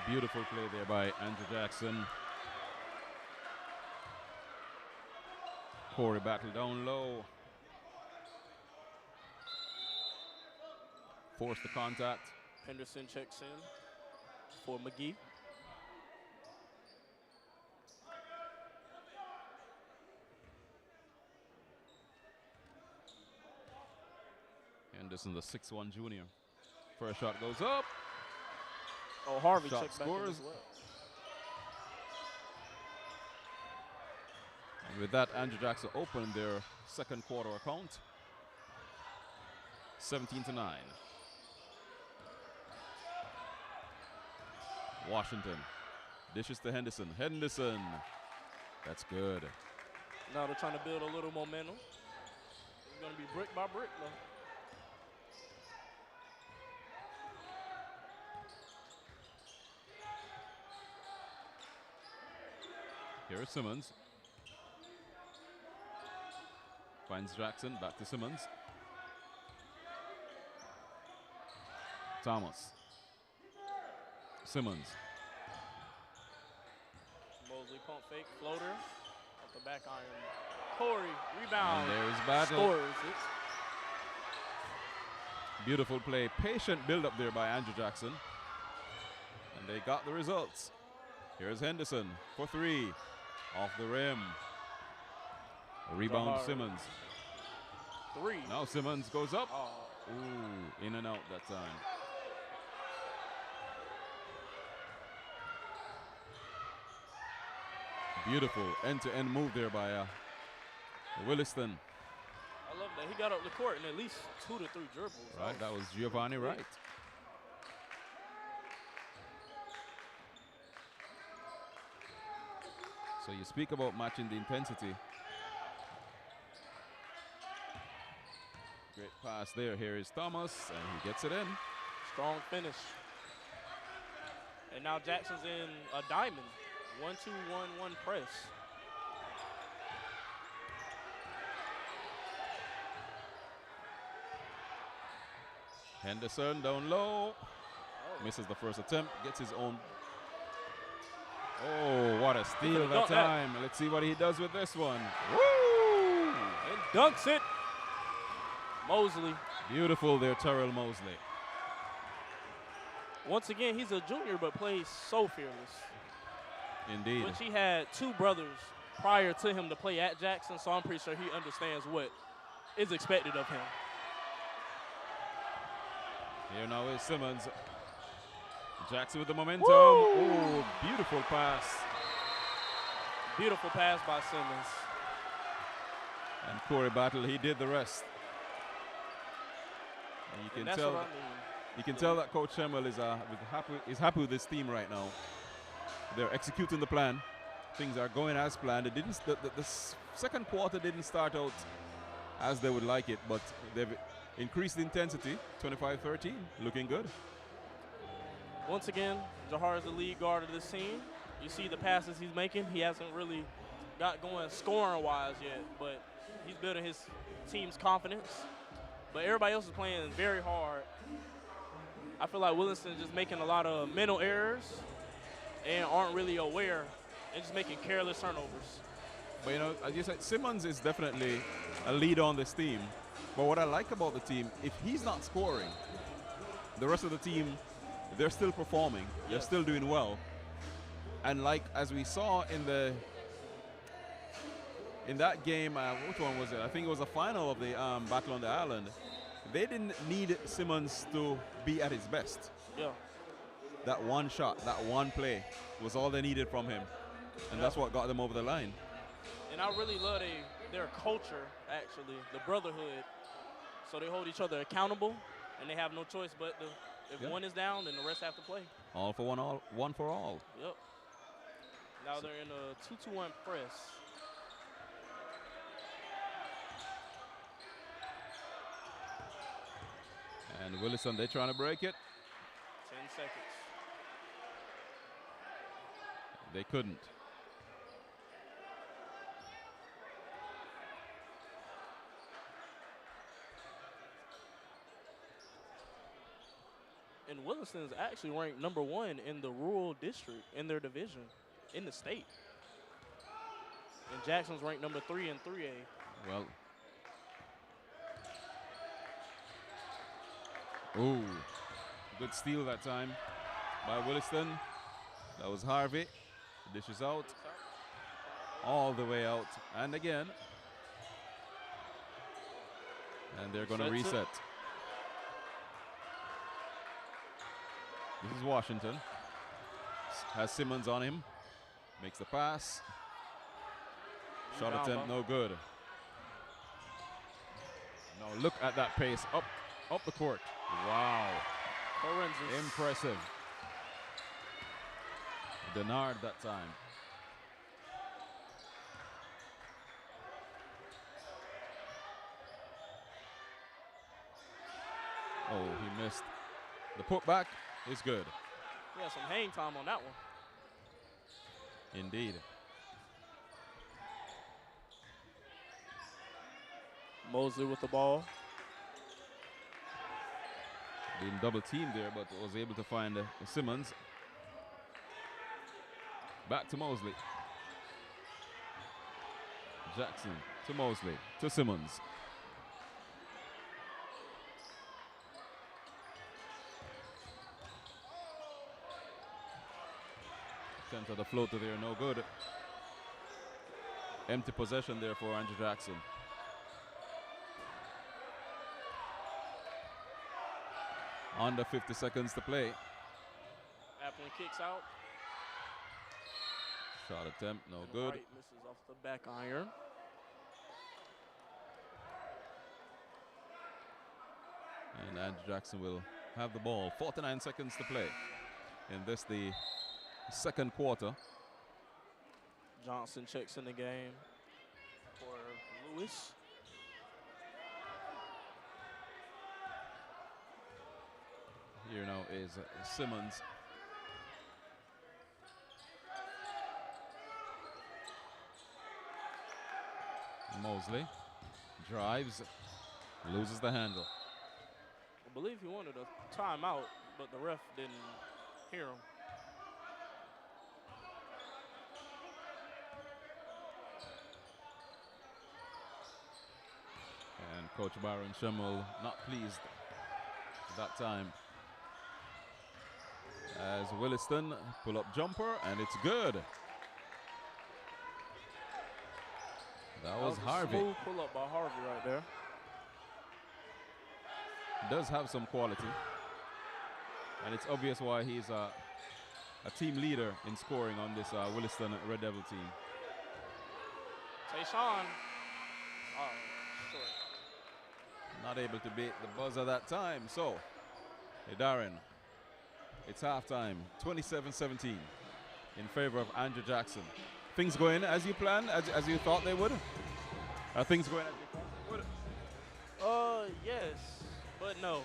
Beautiful play there by Andrew Jackson. Corey battle down low. Force the contact. Henderson checks in for McGee. Henderson, the 6'1" junior. First shot goes up. Oh, Harvey Top checked back in scores. as well. And with that, Andrew Jackson opened their second quarter account. 17-9. Washington dishes to Henderson. Henderson. That's good. Now they're trying to build a little momentum. It's going to be brick by brick, though. Here is Simmons. Finds Jackson. Back to Simmons. Thomas. Simmons. Mosley pump fake, floater. Off the back iron. Corey, rebound. And there's battle. Scores. Beautiful play. Patient build up there by Andrew Jackson. And they got the results. Here's Henderson for three. Off the rim. A rebound to Simmons. Three. Now Simmons goes up. Oh. Ooh, in and out that time. Beautiful end-to-end move there by Williston. I love that. He got up the court in at least 2 to 3 dribbles. Right, that was Giovanni Wright. So you speak about matching the intensity. Great pass there. Here is Thomas, and he gets it in. Strong finish. And now Jackson's in a diamond. 1-2-1-1 press. Henderson down low. Misses the first attempt. Gets his own. Oh, what a steal that time. Let's see what he does with this one. Woo! And dunks it. Mosley. Beautiful there, Terrell Mosley. Once again, he's a junior, but plays so fearless. Indeed. Which he had 2 brothers prior to him to play at Jackson, so I'm pretty sure he understands what is expected of him. Here now is Simmons. Jackson with the momentum. Woo! Oh, beautiful pass. Beautiful pass by Simmons. And Corey Battle, he did the rest. And you can that's tell. what I mean. You can tell that Coach Schemmel is happy with this team right now. They're executing the plan. Things are going as planned. It didn't. The second quarter didn't start out as they would like it, but they've increased the intensity. 25-13, looking good. Once again, Jahar is the lead guard of this team. You see the passes he's making. He hasn't really got going scoring-wise yet, but he's building his team's confidence. But everybody else is playing very hard. I feel like Williston is just making a lot of mental errors and aren't really aware and just making careless turnovers. But, you know, as you said, Simmons is definitely a lead on this team. But what I like about the team, if he's not scoring, the rest of the team, they're still performing. They're still doing well. And like as we saw in that game, which one was it? I think it was the final of the Battle on the Island. They didn't need Simmons to be at his best. Yeah. That one shot, that one play was all they needed from him. And that's what got them over the line. And I really love their culture, actually, the brotherhood. So they hold each other accountable, and they have no choice but to, if one is down, then the rest have to play. All for one, one for all. Yep. Now they're in a 2-2-1 press. And Williston, they're trying to break it. 10 seconds. They couldn't. And Williston is actually ranked #1 in the rural district in their division in the state. And Jackson's ranked #3 in 3A. Well. Ooh, good steal that time by Williston. That was Harvey. Dishes out. All the way out. And again. And they're going to reset. This is Washington. Has Simmons on him. Makes the pass. Shot Rebound, attempt, no good. Now look at that pace up the court. Wow. Horrendous. Impressive. Denard that time. Oh, he missed. The putback is good. Yeah, some hang time on that one. Indeed. Mosley with the ball. Being double teamed there, but was able to find Simmons. Back to Mosley. Jackson to Mosley to Simmons. Attempt at the floater there, no good. Empty possession there for Andrew Jackson. Under 50 seconds to play. Applin kicks out. Shot attempt, no And good. Wright misses off the back iron. And Andrew Jackson will have the ball. 49 seconds to play. In this, the second quarter. Johnson checks in the game for Lewis. Here now is Simmons. Mosley drives, loses the handle. I believe he wanted a timeout, but the ref didn't hear him. And Coach Byron Schimmel not pleased at that time. As Williston pull up jumper, and it's good. That was a Harvey. Smooth pull up by Harvey right there. Does have some quality, and it's obvious why he's a team leader in scoring on this Williston Red Devil team. Tayshawn. Oh, short. Not able to beat the buzzer that time. So, hey Darren, it's halftime, 27-17 in favor of Andrew Jackson. Things going as you planned, as you thought they would? Are things going as you thought they would? Yes, but no.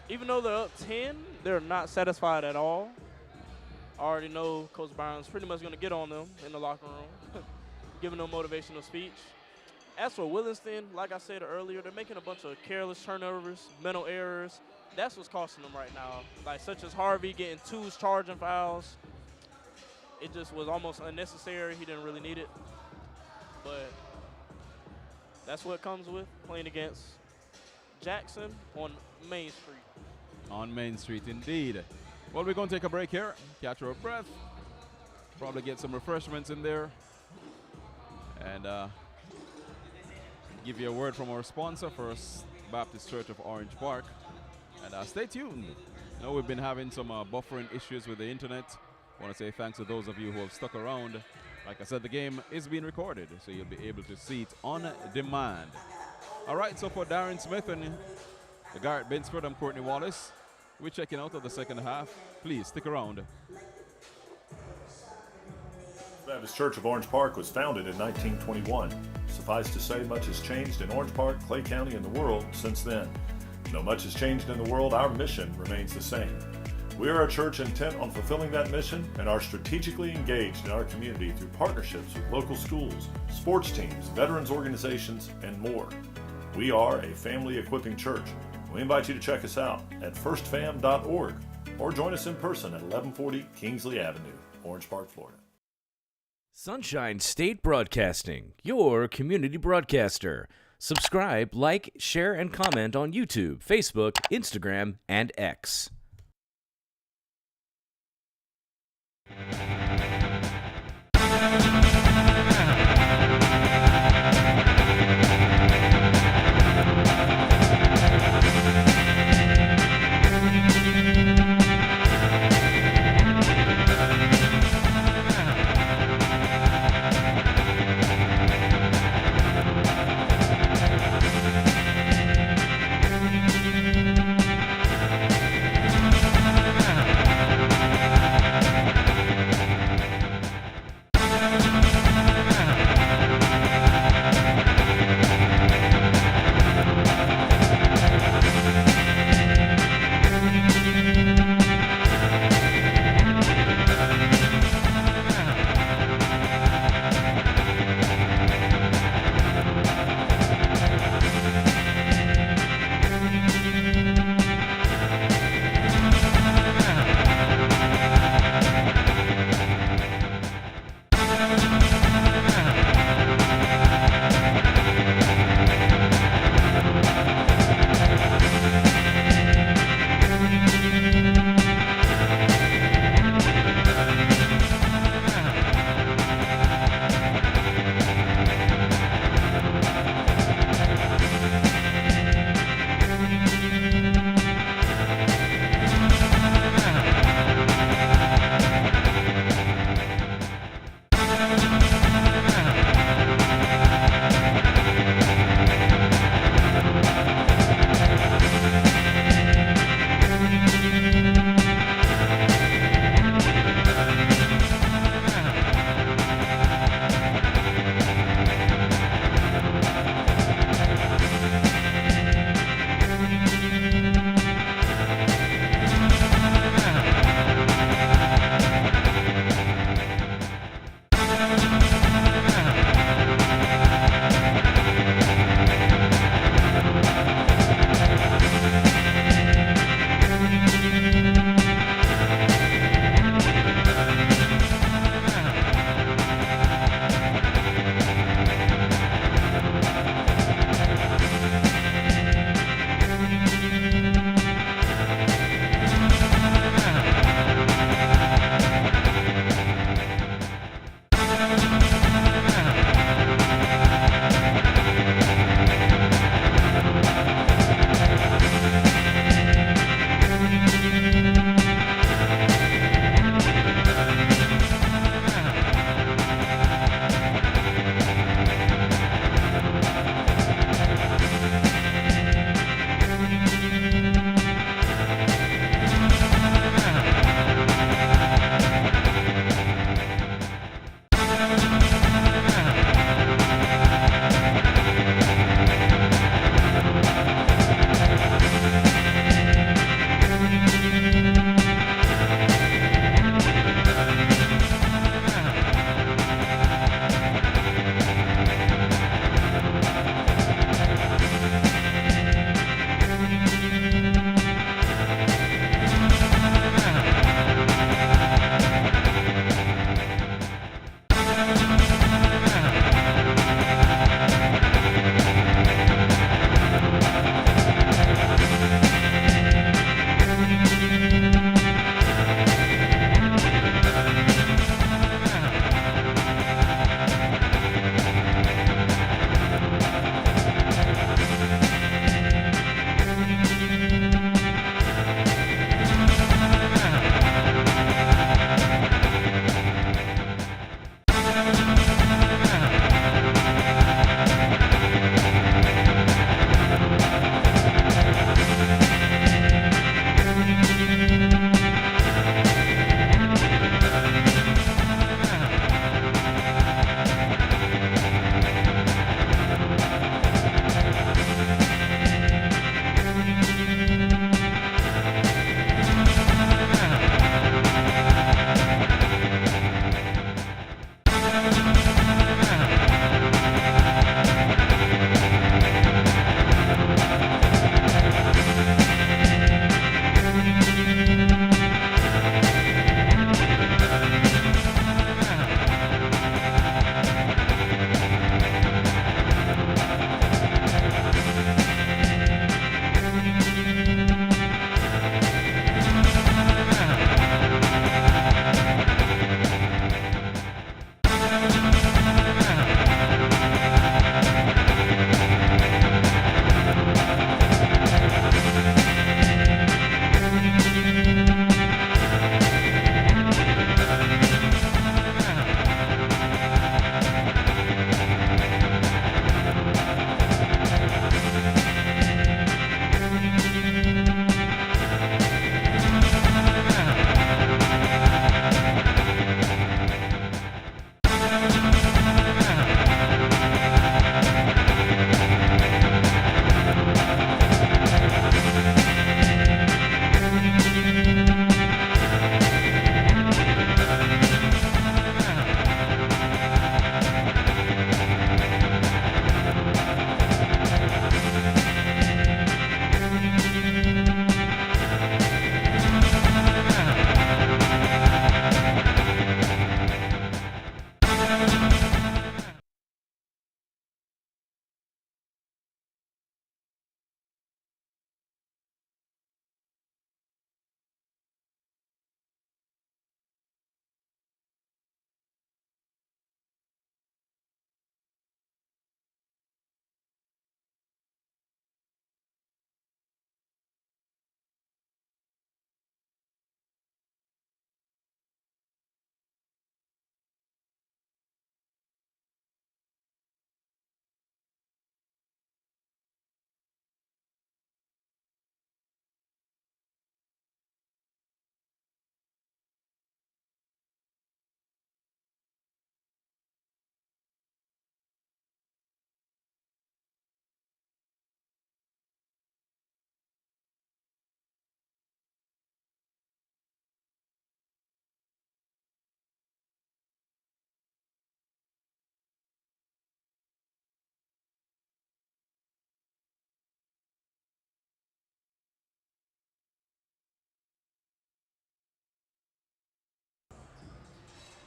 Even though they're up 10, they're not satisfied at all. I already know Coach Byron's pretty much going to get on them in the locker room, giving them motivational speech. As for Williston, like I said earlier, they're making a bunch of careless turnovers, mental errors. That's what's costing them right now. Like such as Harvey getting 2 charging fouls. It just was almost unnecessary. He didn't really need it. But that's what comes with playing against Jackson on Main Street. On Main Street, indeed. Well, we're going to take a break here, catch our breath, probably get some refreshments in there, and give you a word from our sponsor, First Baptist Church of Orange Park. And stay tuned. I know we've been having some buffering issues with the internet. I want to say thanks to those of you who have stuck around. Like I said, the game is being recorded, so you'll be able to see it on demand. All right, so for Darren Smith and the Garrette Bindford, I'm Courtney Wallace. We're checking out of the second half. Please stick around. Baptist Church of Orange Park was founded in 1921. Suffice to say, much has changed in Orange Park, Clay County, and the world since then. Though much has changed in the world, our mission remains the same. We are a church intent on fulfilling that mission and are strategically engaged in our community through partnerships with local schools, sports teams, veterans organizations, and more. We are a family equipping church. We invite you to check us out at firstfam.org or join us in person at 1140 Kingsley Avenue, Orange Park, Florida. Sunshine State Broadcasting, your community broadcaster. Subscribe, like, share, and comment on YouTube, Facebook, Instagram, and X.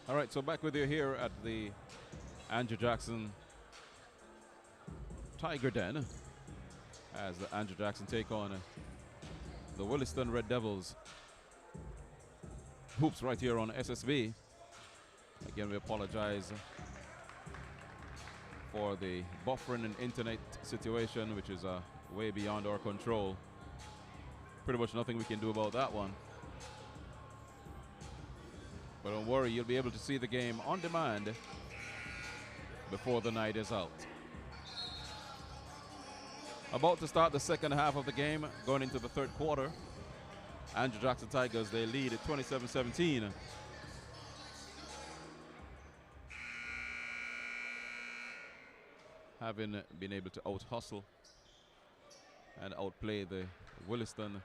All right, so back with you here at the Andrew Jackson Tiger Den as the Andrew Jackson take on the Williston Red Devils. Hoops right here on SSB. Again, we apologize for the buffering and internet situation, which is way beyond our control. Pretty much nothing we can do about that one. But don't worry, you'll be able to see the game on demand before the night is out. About to start the second half of the game, going into the third quarter. Andrew Jackson Tigers, they lead at 27-17. Having been able to out-hustle and outplay the Williston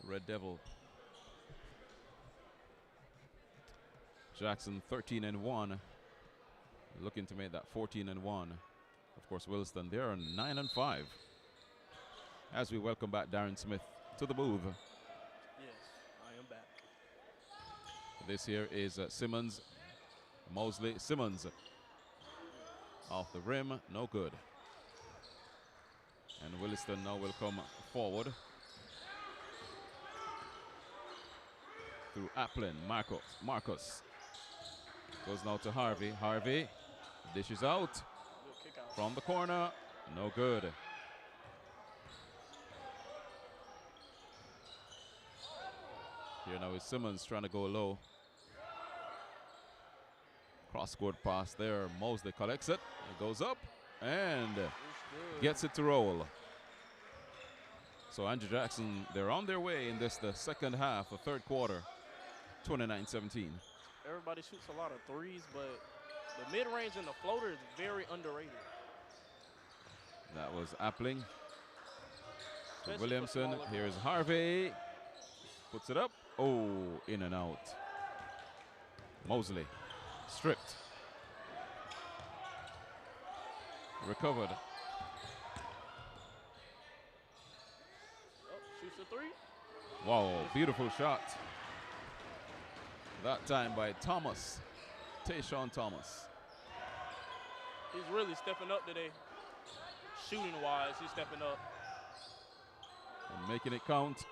Red Devil. Jackson 13-1, looking to make that 14-1. Of course, Williston, they're 9-5. As we welcome back Darren Smith to the booth. Yes, I am back. This here is Simmons, Mosley, Simmons. Off the rim, no good. And Williston now will come forward. Through Applin, Marcus. Goes now to Harvey. Harvey dishes out from the corner. No good. Here now is Simmons trying to go low. Cross-court pass there. Mosley collects it. It goes up and gets it to roll. So Andrew Jackson, they're on their way in this, the second half of third quarter, 29-17. Everybody shoots a lot of threes, but the mid-range and the floater is very underrated. That was Appling. To Especially Williamson. for Here's Harvey. Puts it up. Oh, in and out. Mosley. Stripped. Recovered. Oh, shoots a three. Wow, beautiful shot. That time by Thomas. Tayshawn Thomas. He's really stepping up today. Shooting-wise, he's stepping up. And making it count.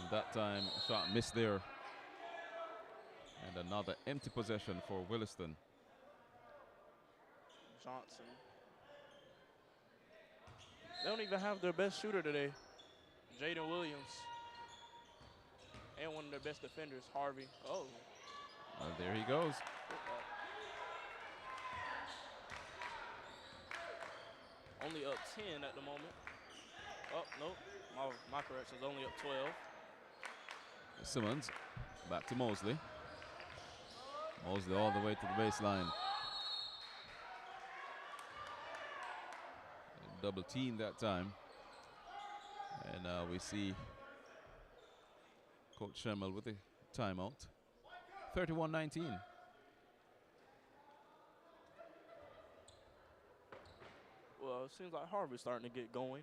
And that time, shot missed there. And another empty possession for Williston. Johnson. They don't even have their best shooter today, Jaden Williams. And one of their best defenders, Harvey. Oh. Well, there he goes. Only up 10 at the moment. Oh, nope. My correction is only up 12. Simmons back to Mosley. Mosley all the way to the baseline. Double team that time. And we see Coach Schemmel with the timeout. 31-19. Well, it seems like Harvey's starting to get going.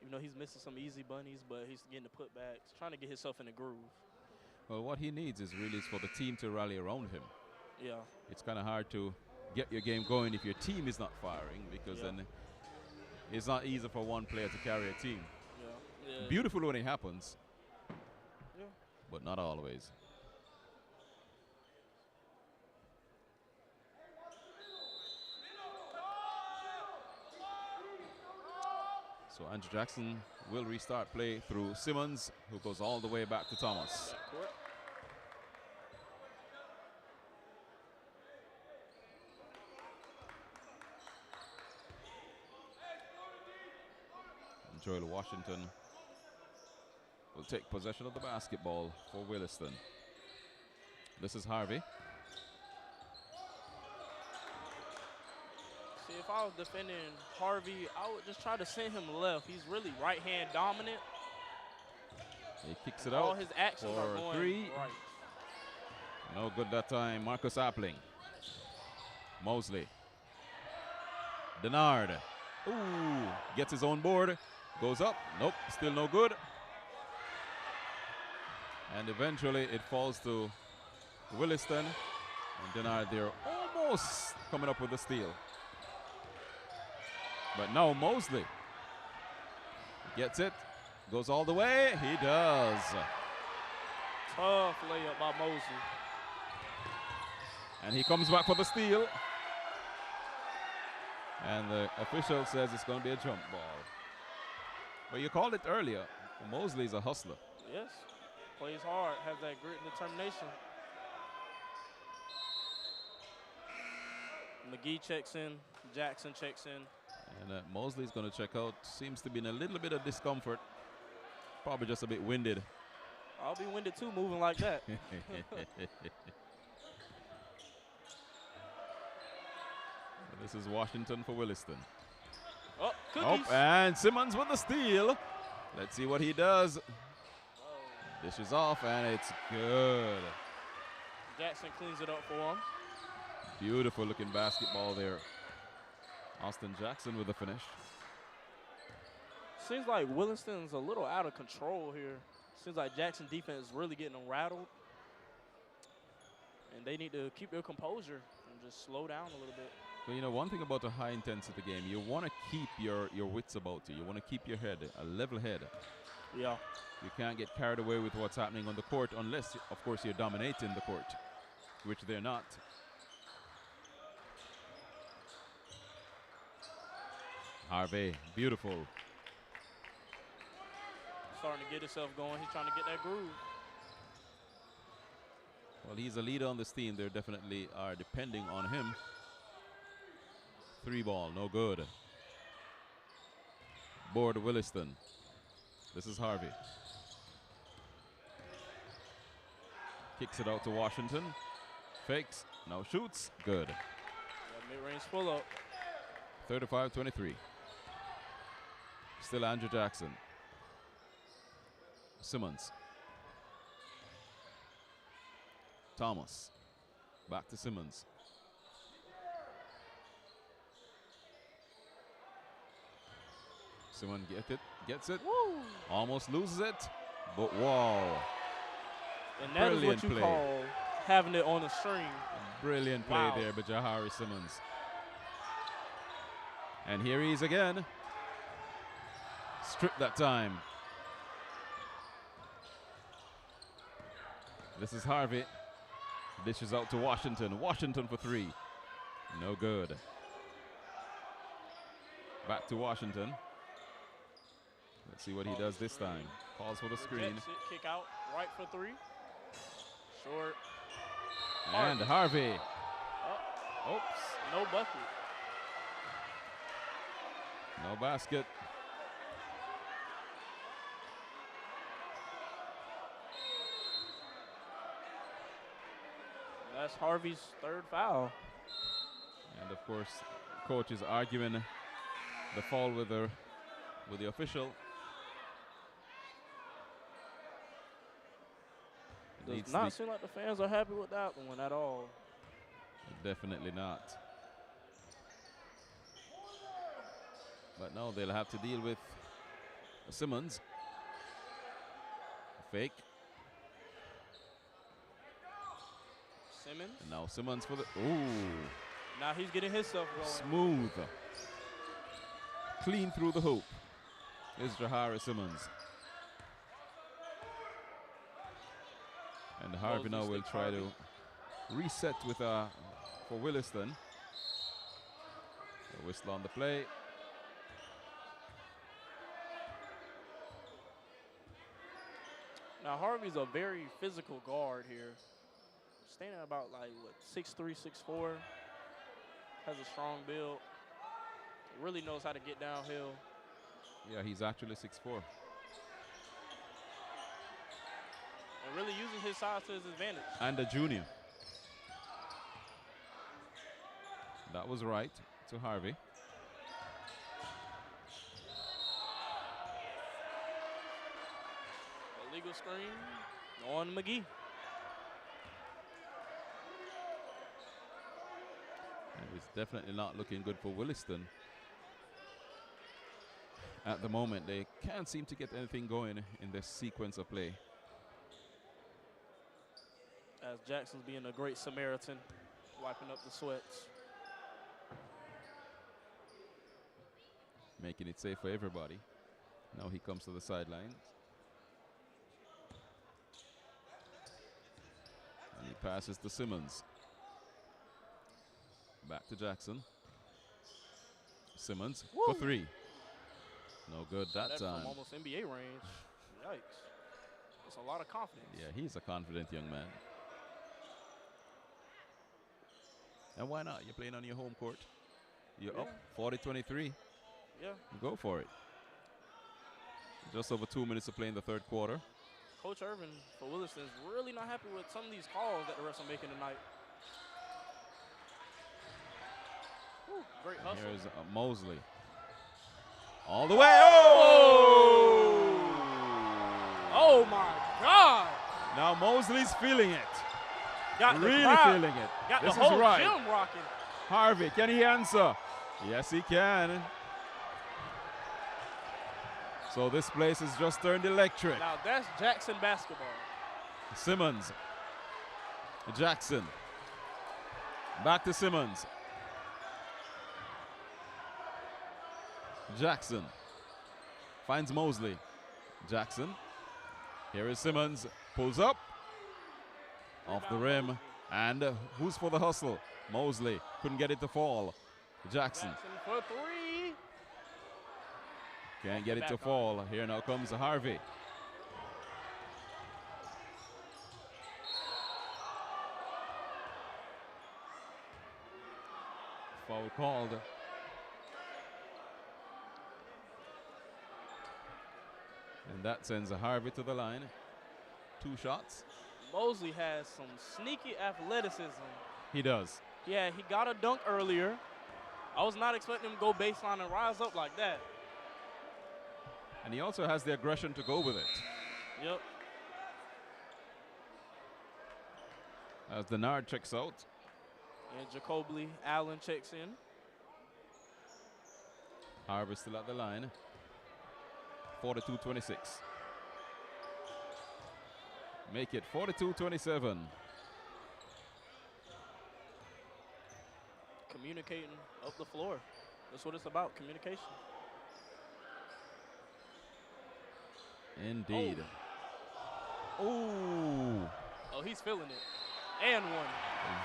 Even though he's missing some easy bunnies, but he's getting the putbacks, trying to get himself in the groove. Well, what he needs is really for the team to rally around him. Yeah. It's kind of hard to get your game going if your team is not firing, because then it's not easy for one player to carry a team. Yeah. Beautiful when it happens, Yeah. but not always. So Andrew Jackson will restart play through Simmons, who goes all the way back to Thomas. And Joel Washington will take possession of the basketball for Williston. This is Harvey. See, if I was defending Harvey, I would just try to send him left. He's really right-hand dominant. He kicks it All out his actions are for going three. right. No good that time. Marcus Appling. Mosley. Denard. Ooh, gets his own board. Goes up. Nope, still no good. And eventually it falls to Williston. And Denard there almost coming up with a steal. But now Mosley gets it, goes all the way. He does. Tough layup by Mosley. And he comes back for the steal. And the official says it's going to be a jump ball. But you called it earlier. Mosley's a hustler. Yes. Plays hard, has that grit and determination. McGee checks in, Jackson checks in. And Mosley's going to check out. Seems to be in a little bit of discomfort. Probably just a bit winded. I'll be winded too, moving like that. This is Washington for Williston. Oh, cookies. Oh, and Simmons with the steal. Let's see what he does. Dishes off, and it's good. Jackson cleans it up for him. Beautiful looking basketball there. Austin Jackson with the finish. Seems like Williston's a little out of control here. Seems like Jackson defense is really getting them rattled. And they need to keep their composure and just slow down a little bit. But you know, one thing about a high intensity game, you want to keep your wits about you. You want to keep your head, a level head. Yeah. You can't get carried away with what's happening on the court unless, of course, you're dominating the court, which they're not. Harvey, beautiful. Starting to get himself going. He's trying to get that groove. Well, he's a leader on this team. They definitely are depending on him. 3 ball, no good. Board Williston. This is Harvey. Kicks it out to Washington. Fakes, now shoots, good. Mid-range pull up. 35-23. Still Andrew Jackson. Simmons. Thomas. Back to Simmons. Simmons gets it. Woo. Almost loses it, but wow. And that is what you play. call having it on a string. Brilliant play Wow. there by Jahari Simmons. And here he is again. Stripped that time. This is Harvey. Dishes out to Washington. Washington for 3. No good. Back to Washington. Let's see what he does this time. Calls for the screen. Rejects it, kick out, right for 3. Short. And Harvey. Oh. Oops. No bucket. No basket. That's Harvey's 3rd foul. And of course, coach is arguing the foul with the official. Does not seem like the fans are happy with that one at all. Definitely not. But no, they'll have to deal with Simmons. Fake. Simmons. And now Simmons for the, ooh. Now he's getting himself going. Smooth. Clean through the hoop is Jahari Simmons. And Harvey now will try to reset with for Williston. A whistle on the play. Now Harvey's a very physical guard here. Standing about like what, 6'3", 6'4". Has a strong build. Really knows how to get downhill. Yeah, he's actually 6'4". And really using his size to his advantage. And a junior. That was right to Harvey. Illegal screen on McGee. And it's definitely not looking good for Williston. At the moment, they can't seem to get anything going in this sequence of play. As Jackson's being a great Samaritan, wiping up the sweats. Making it safe for everybody. Now he comes to the sidelines. And he passes to Simmons. Back to Jackson. Simmons for three. No good that time. From almost NBA range. Yikes. That's a lot of confidence. Yeah, he's a confident young man. And why not? You're playing on your home court. You're up 40-23. Yeah. Go for it. Just over 2 minutes to play in the third quarter. Coach Irvin for Williston is really not happy with some of these calls that the refs are making tonight. Whew, great hustle. Here's Mosley. All the way. Oh! Oh, my God. Now Mosley's feeling it. Got really the crowd, feeling it. Got this the whole is right. gym rocking. Harvey, can he answer? Yes, he can. So this place has just turned electric. Now that's Jackson basketball. Simmons. Jackson. Back to Simmons. Jackson. Finds Mosley. Jackson. Here is Simmons. Pulls up. Off the rim. And who's for the hustle? Mosley. Couldn't get it to fall. Jackson. For three. Can't get it to fall. Here now comes Harvey. Foul called. And that sends Harvey to the line. 2 shots. Mosley has some sneaky athleticism. He does. Yeah, he got a dunk earlier. I was not expecting him to go baseline and rise up like that. And he also has the aggression to go with it. Yep. As Denard checks out. And Jacoby Allen checks in. Harvey still at the line. 42-26. Make it 42-27. Communicating up the floor. That's what it's about, communication. Indeed. Oh. Oh, he's feeling it. And one.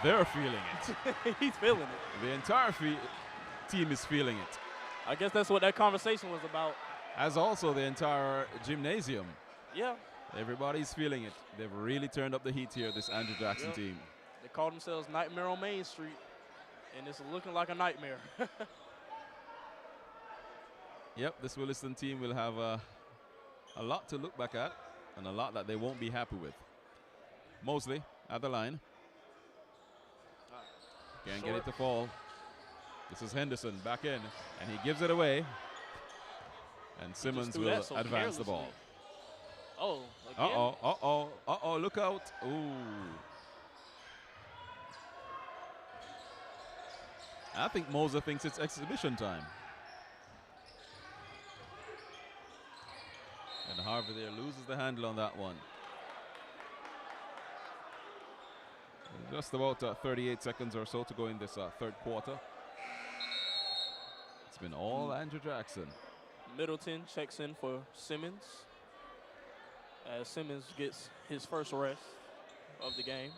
They're feeling it. He's feeling it. The entire team is feeling it. I guess that's what that conversation was about. As also the entire gymnasium. Yeah. Everybody's feeling it. They've really turned up the heat here, this Andrew Jackson team. They call themselves Nightmare on Main Street, and it's looking like a nightmare. Yep, this Williston team will have a lot to look back at and a lot that they won't be happy with. Mosley at the line. Can't get it to fall. This is Henderson back in, and he gives it away. And Simmons will advance the ball. Oh, again? Uh-oh, look out. Ooh. I think Moser thinks it's exhibition time. And Harvey there loses the handle on that one. Just about 38 seconds or so to go in this third quarter. It's been all Andrew Jackson. Middleton checks in for Simmons as Simmons gets his first rest of the game.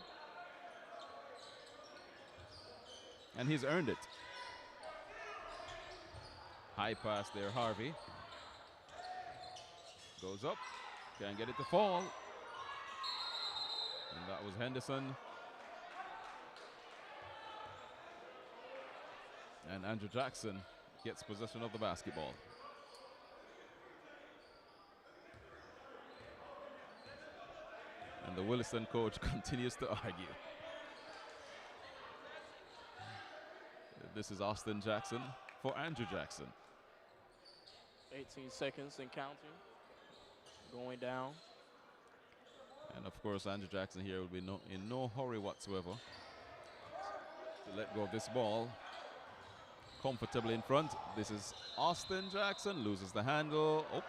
And he's earned it. High pass there, Harvey. Goes up, can't get it to fall. And that was Henderson. And Andrew Jackson gets possession of the basketball. And the Williston coach continues to argue. This is Austin Jackson for Andrew Jackson. 18 seconds and counting. Going down. And of course, Andrew Jackson here will be in no hurry whatsoever to let go of this ball. Comfortably in front. This is Austin Jackson. Loses the handle. Oh,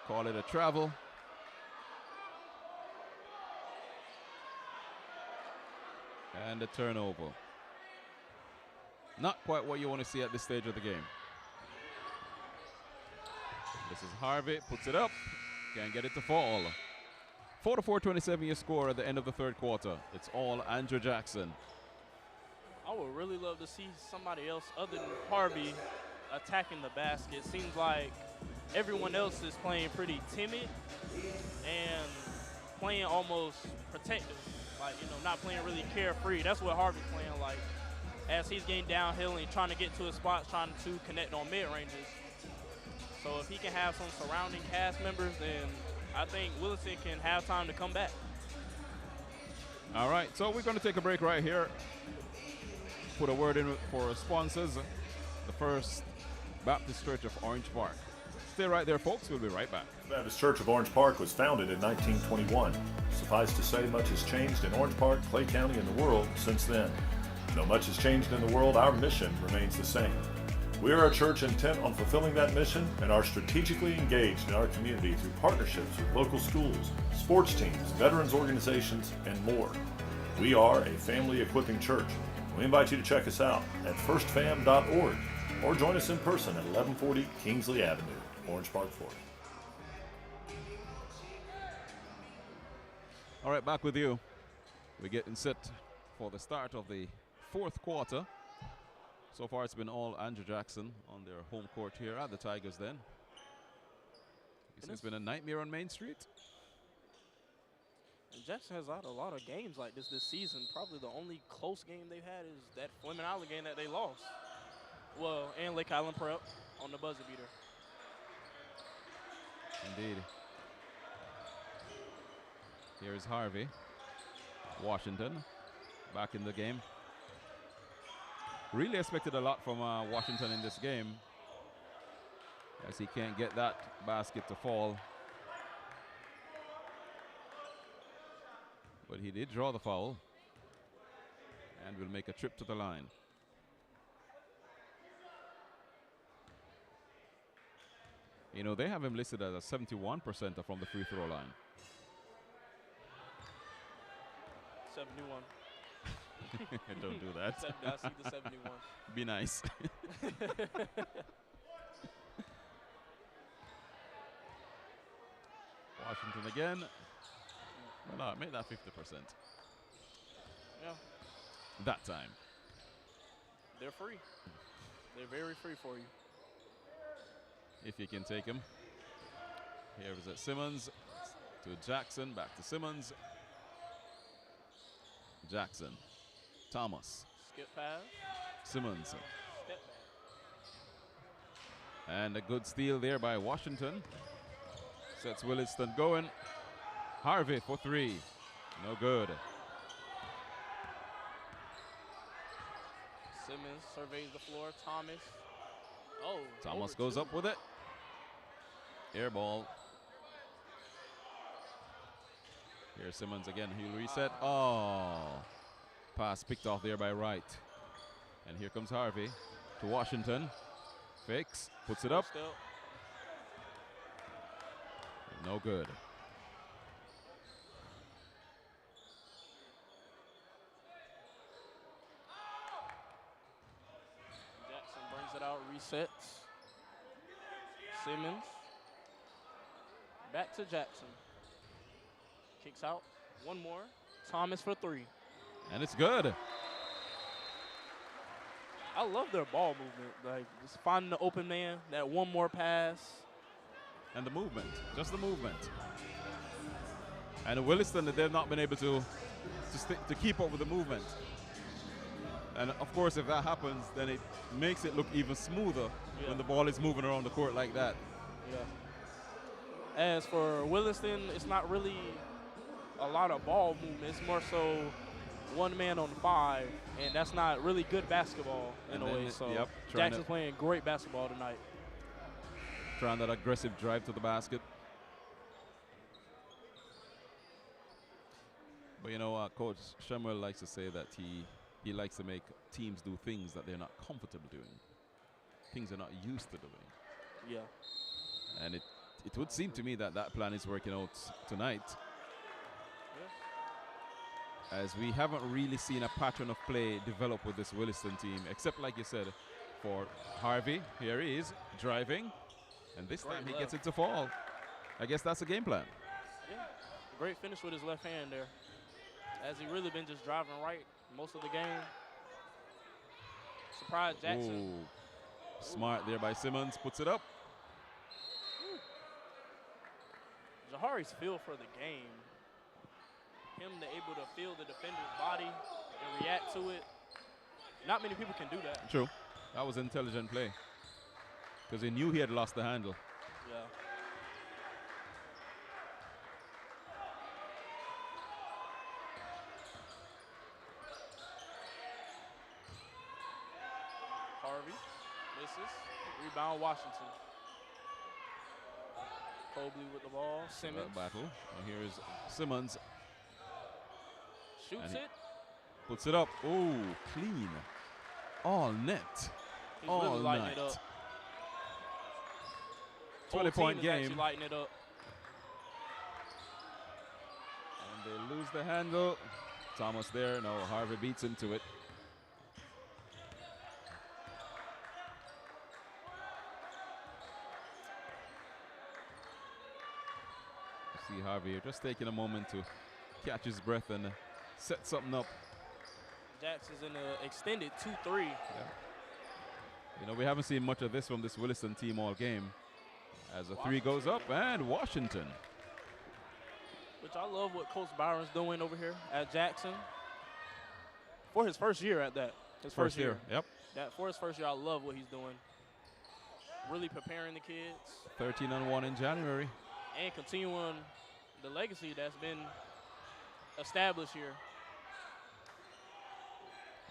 call it a travel. And the turnover. Not quite what you want to see at this stage of the game. This is Harvey, puts it up, can't get it to fall. 44-27 your score at the end of the third quarter. It's all Andrew Jackson. I would really love to see somebody else other than Harvey attacking the basket. Seems like everyone else is playing pretty timid and playing almost protective. Like, you know, not playing really carefree. That's what Harvey's playing like. As he's getting downhill and trying to get to his spots, trying to connect on mid-ranges. So if he can have some surrounding cast members, then I think Williston can have time to come back. All right, so we're going to take a break right here. Put a word in for our sponsors, the First Baptist Church of Orange Park. Stay right there, folks. We'll be right back. Baptist Church of Orange Park was founded in 1921. Suffice to say, much has changed in Orange Park, Clay County, and the world since then. Though much has changed in the world, our mission remains the same. We are a church intent on fulfilling that mission and are strategically engaged in our community through partnerships with local schools, sports teams, veterans organizations, and more. We are a family equipping church. We invite you to check us out at firstfam.org or join us in person at 1140 Kingsley Avenue, Orange Park, Florida. All right, back with you. We're getting set for the start of the fourth quarter. So far, it's been all Andrew Jackson on their home court here at the Tigers Den. It's been a nightmare on Main Street. And Jackson has had a lot of games like this season. Probably the only close game they've had is that Fleming Island game that they lost. Well, and Lake Island Prep on the buzzer beater. Indeed. Here's Harvey. Washington back in the game. Really expected a lot from Washington in this game, as he can't get that basket to fall. But he did draw the foul and will make a trip to the line. You know, they have him listed as a 71% from the free throw line. 71. Don't do that. I see the 71. Be nice. Washington again. Well, no, make that 50%. Yeah. That time. They're free. They're very free for you. If you can take him. Here is it Simmons to Jackson, back to Simmons. Jackson. Thomas. Skip pass. Simmons. Step back. And a good steal there by Washington. Sets Williston going. Harvey for three. No good. Simmons surveys the floor. Thomas. Oh. Thomas goes up with it. Air ball. Here's Simmons again. He'll reset. Oh. Pass picked off there by Wright. And here comes Harvey to Washington. Fakes. Puts it up. No good. Jackson brings it out. Resets. Simmons. Back to Jackson. Kicks out. One more. Thomas for three. And it's good. I love their ball movement. Like, just finding the open man, that one more pass. And the movement. Just the movement. And Williston, they've not been able to keep up with the movement. And of course, if that happens, then it makes it look even smoother when the ball is moving around the court like that. Yeah. As for Williston, it's not really a lot of ball movement. It's more so one man on five, and that's not really good basketball in a way. So Jackson's playing great basketball tonight. Trying that aggressive drive to the basket. But you know, Coach Shemuel likes to say that he likes to make teams do things that they're not comfortable doing, things they're not used to doing. Yeah. And it would seem to me that that plan is working out tonight. as we haven't really seen a pattern of play develop with this Williston team, except like you said, for Harvey. Here he is driving, and this time he gets it to fall. I guess that's the game plan. Yeah, great finish with his left hand there, as he really been just driving right most of the game. Surprise Jackson. Ooh. Smart there by Simmons, puts it up. Jahari's feel for the game, him able to feel the defender's body and react to it, not many people can do that. True. That was intelligent play, because he knew he had lost the handle. Yeah. Harvey misses. Rebound Washington. Cobley with the ball. Simmons. Battle. And here is Simmons. Shoots it. Puts it up. Oh, clean. All net. He's all really lighting night. it up. 20-point game. Lighting it up. And they lose the handle. Thomas there. No, Harvey beats him to it. See Harvey here just taking a moment to catch his breath and set something up. Jackson's in an extended 2-3. Yeah. You know, we haven't seen much of this from this Williston team all game. As a three goes up, and Washington. Which I love what Coach Byron's doing over here at Jackson. For his first year at that. His first year. Yep. For his first year, I love what he's doing. Really preparing the kids. 13-1 in January. And continuing the legacy that's been established here.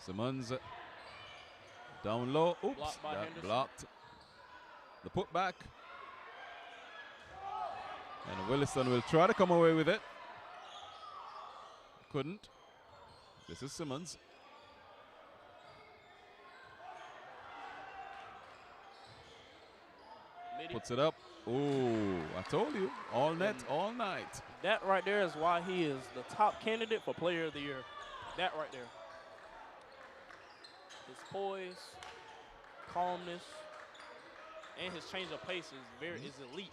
Simmons down low. Oops, Blocked by that Henderson. blocked. The putback. And Williston will try to come away with it. Couldn't. This is Simmons. Puts it up. Ooh, I told you. All net, all night. That right there is why he is the top candidate for Player of the Year. That right there. His poise, calmness, and his change of pace is elite.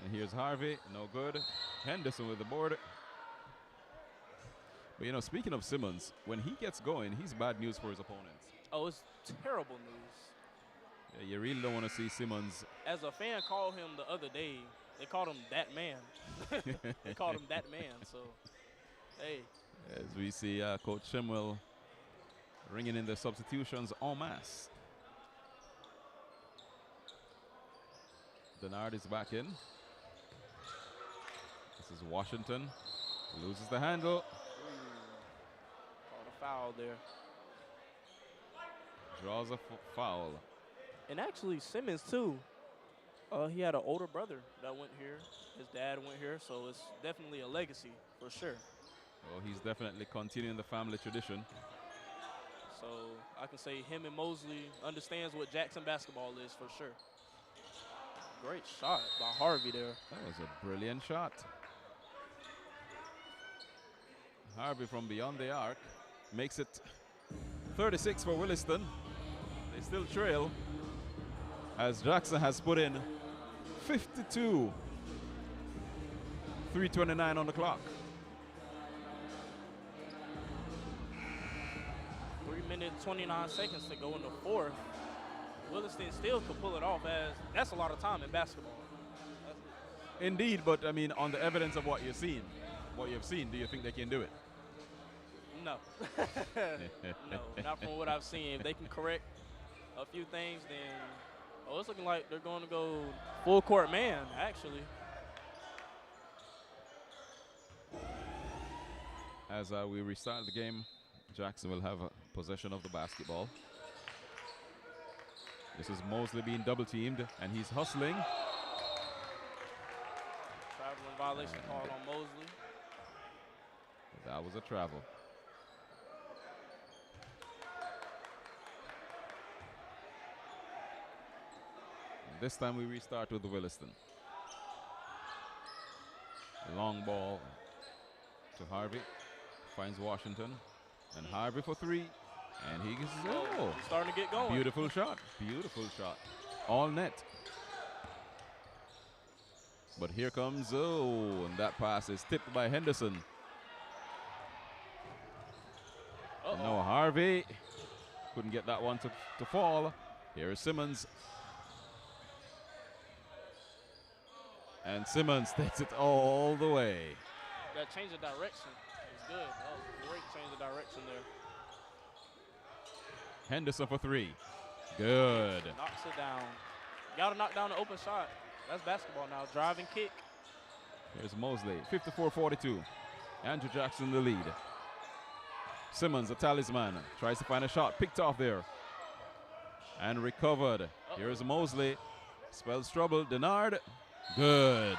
And here's Harvey, no good. Henderson with the board. But you know, speaking of Simmons, when he gets going, he's bad news for his opponents. Oh, it's terrible news. Yeah, you really don't want to see Simmons. As a fan called him the other day, they called him that man. They called him that man, so, hey. As we see Coach Shimwell ringing in the substitutions en masse. Denard is back in. This is Washington. Loses the handle. Called a foul there. Draws a foul. And actually, Simmons, too. He had an older brother that went here. His dad went here, so it's definitely a legacy for sure. Well, he's definitely continuing the family tradition. So I can say him and Mosley understands what Jackson basketball is for sure. Great shot by Harvey there. That was a brilliant shot. Harvey from beyond the arc makes it 36 for Williston. They still trail as Jackson has put in 52. 3:29 on the clock. 3 minutes, 29 seconds to go in the fourth. Williston still could pull it off, as that's a lot of time in basketball. Indeed, but I mean, on the evidence of what you've seen, do you think they can do it? No. No, not from what I've seen. If they can correct a few things, then it's looking like they're going to go full court man, actually. As we restart the game, Jackson will have possession of the basketball. This is Mosley being double teamed, and he's hustling. Traveling violation called on Mosley. That was a travel. This time we restart with the Williston. Long ball to Harvey. finds Washington. And Harvey for three. And he gets He's starting to get going. Beautiful shot. Beautiful shot. All net. But here comes, and that pass is tipped by Henderson. And now Harvey couldn't get that one to fall. Here is Simmons. And Simmons takes it all the way. That change of direction is good. That was a great change of direction there. Henderson for three. Good. Knocks it down. You got to knock down the open shot. That's basketball now. Drive and kick. Here's Mosley, 54-42. Andrew Jackson the lead. Simmons, a talisman, tries to find a shot. Picked off there. And recovered. Here's Mosley. Spells trouble. Denard. Good.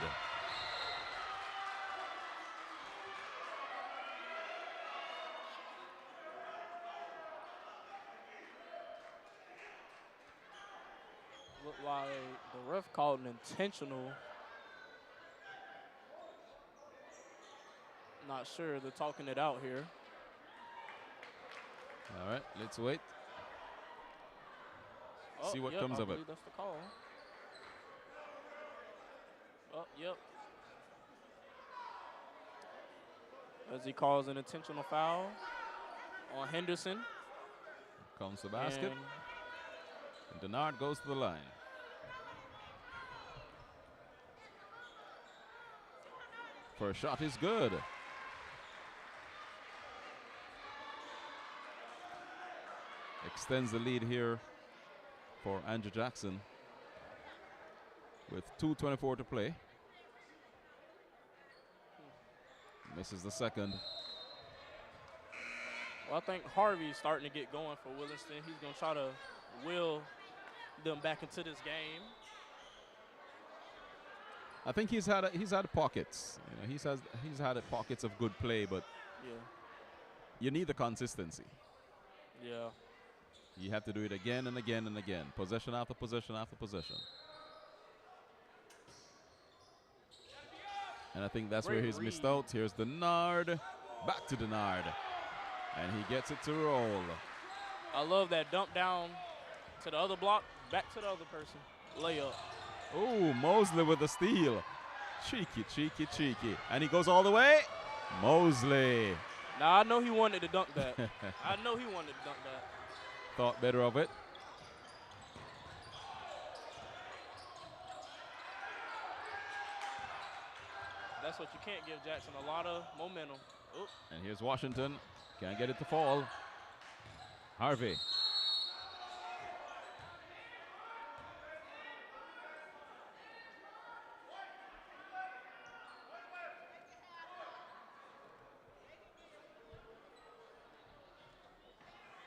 Looked like the ref called an intentional. Not sure. They're talking it out here. All right, let's wait. See what comes of it. That's the call. Yep. As he calls an intentional foul on Henderson. Comes the basket. And Denard goes to the line. First shot is good. Extends the lead here for Andrew Jackson with 2:24 to play. Misses the second. Well, I think Harvey's starting to get going for Williston. He's going to try to will them back into this game. I think he's had pockets. You know, he's had pockets of good play, but you need the consistency. Yeah. You have to do it again and again and again. Possession after possession after possession. And I think that's where he's missed out. Here's Denard. Back to Denard. And he gets it to roll. I love that dump down to the other block, back to the other person. Layup. Oh, Mosley with the steal. Cheeky, cheeky, cheeky. And he goes all the way. Mosley. Now, I know he wanted to dunk that. I know he wanted to dunk that. Thought better of it. That's what you can't give Jackson, a lot of momentum. Oop. And here's Washington. Can't get it to fall. Harvey.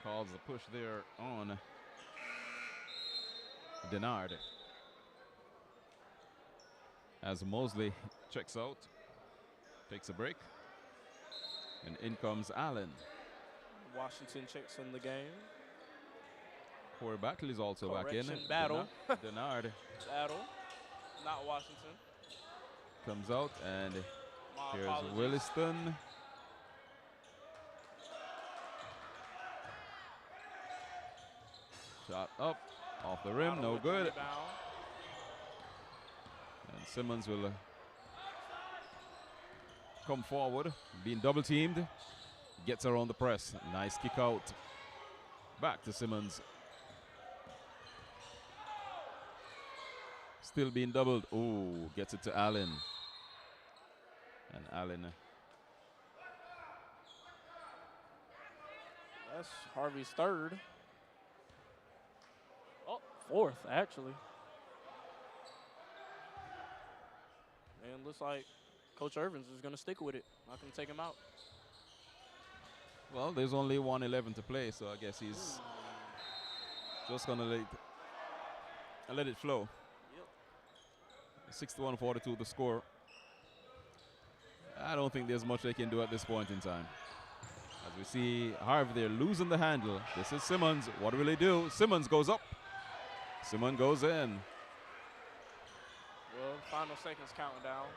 Calls the push there on Denard. As Mosley checks out, takes a break, and in comes Allen. Washington checks in the game. Corey Battle is also back in. Battle. Denard Battle. Not Washington. Comes out, and My here's apologies. Williston. Shot up, off the rim, no good. Rebound. And Simmons will come forward, being double teamed. Gets around the press. Nice kick out. Back to Simmons. Still being doubled. Ooh, gets it to Allen. And Allen. That's Harvey's third. Oh, fourth, actually. And looks like Coach Irvins is going to stick with it. Not going to take him out. Well, there's only 1:11 to play, so I guess he's just going to let it flow. Yep. 61-42 the score. I don't think there's much they can do at this point in time. As we see Harvey there losing the handle. This is Simmons. What will he do? Simmons goes up. Simmons goes in. Well, final seconds counting down.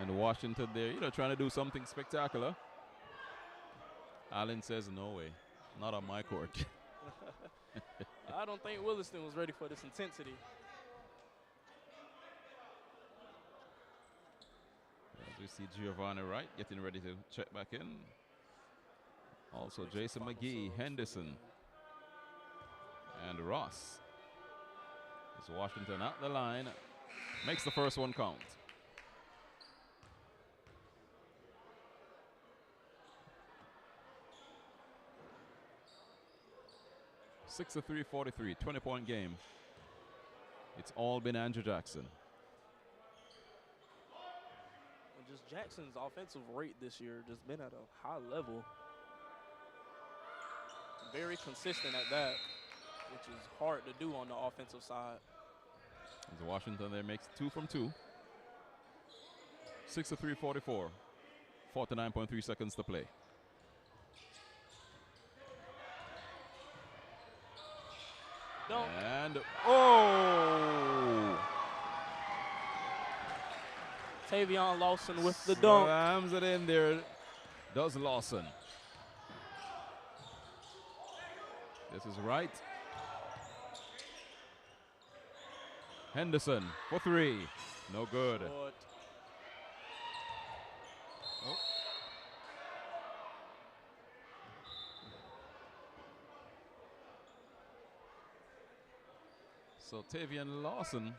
And Washington there, trying to do something spectacular. Allen says, no way, not on my court. I don't think Williston was ready for this intensity. As we see Giovanni Wright getting ready to check back in. Also Jason McGee, Henderson, and Ross. As Washington at the line, makes the first one count. Six to 3-43, 20-point game. It's all been Andrew Jackson. And just Jackson's offensive rate this year just been at a high level. Very consistent at that, which is hard to do on the offensive side. As Washington there makes 2 from 2. 6 to 3-44. 49.3 seconds to play. Don't. And oh! Tavion Lawson with the dunk. Slams it in there. Does Lawson. This is right. Henderson for 3. No good. Short. Oh. So Tavion Lawson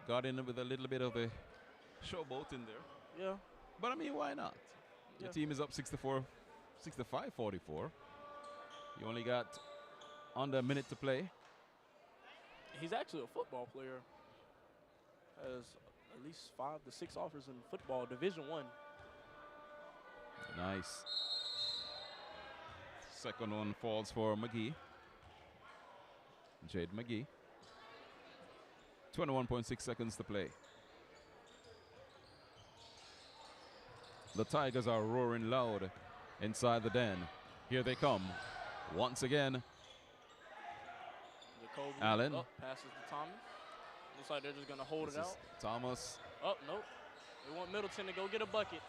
got in with a little bit of a showboat in there. Yeah. But I mean, why not? Yeah. Your team is up 65-44. You only got under a minute to play. He's actually a football player. Has at least 5 to 6 offers in football, Division I. Nice. Second one falls for McGee. Jade McGee. 21.6 seconds to play. The Tigers are roaring loud inside the den. Here they come. Once again. Jacoby Allen. Passes to Thomas. Looks like they're just going to hold it out. Thomas. Oh, nope. They want Middleton to go get a bucket.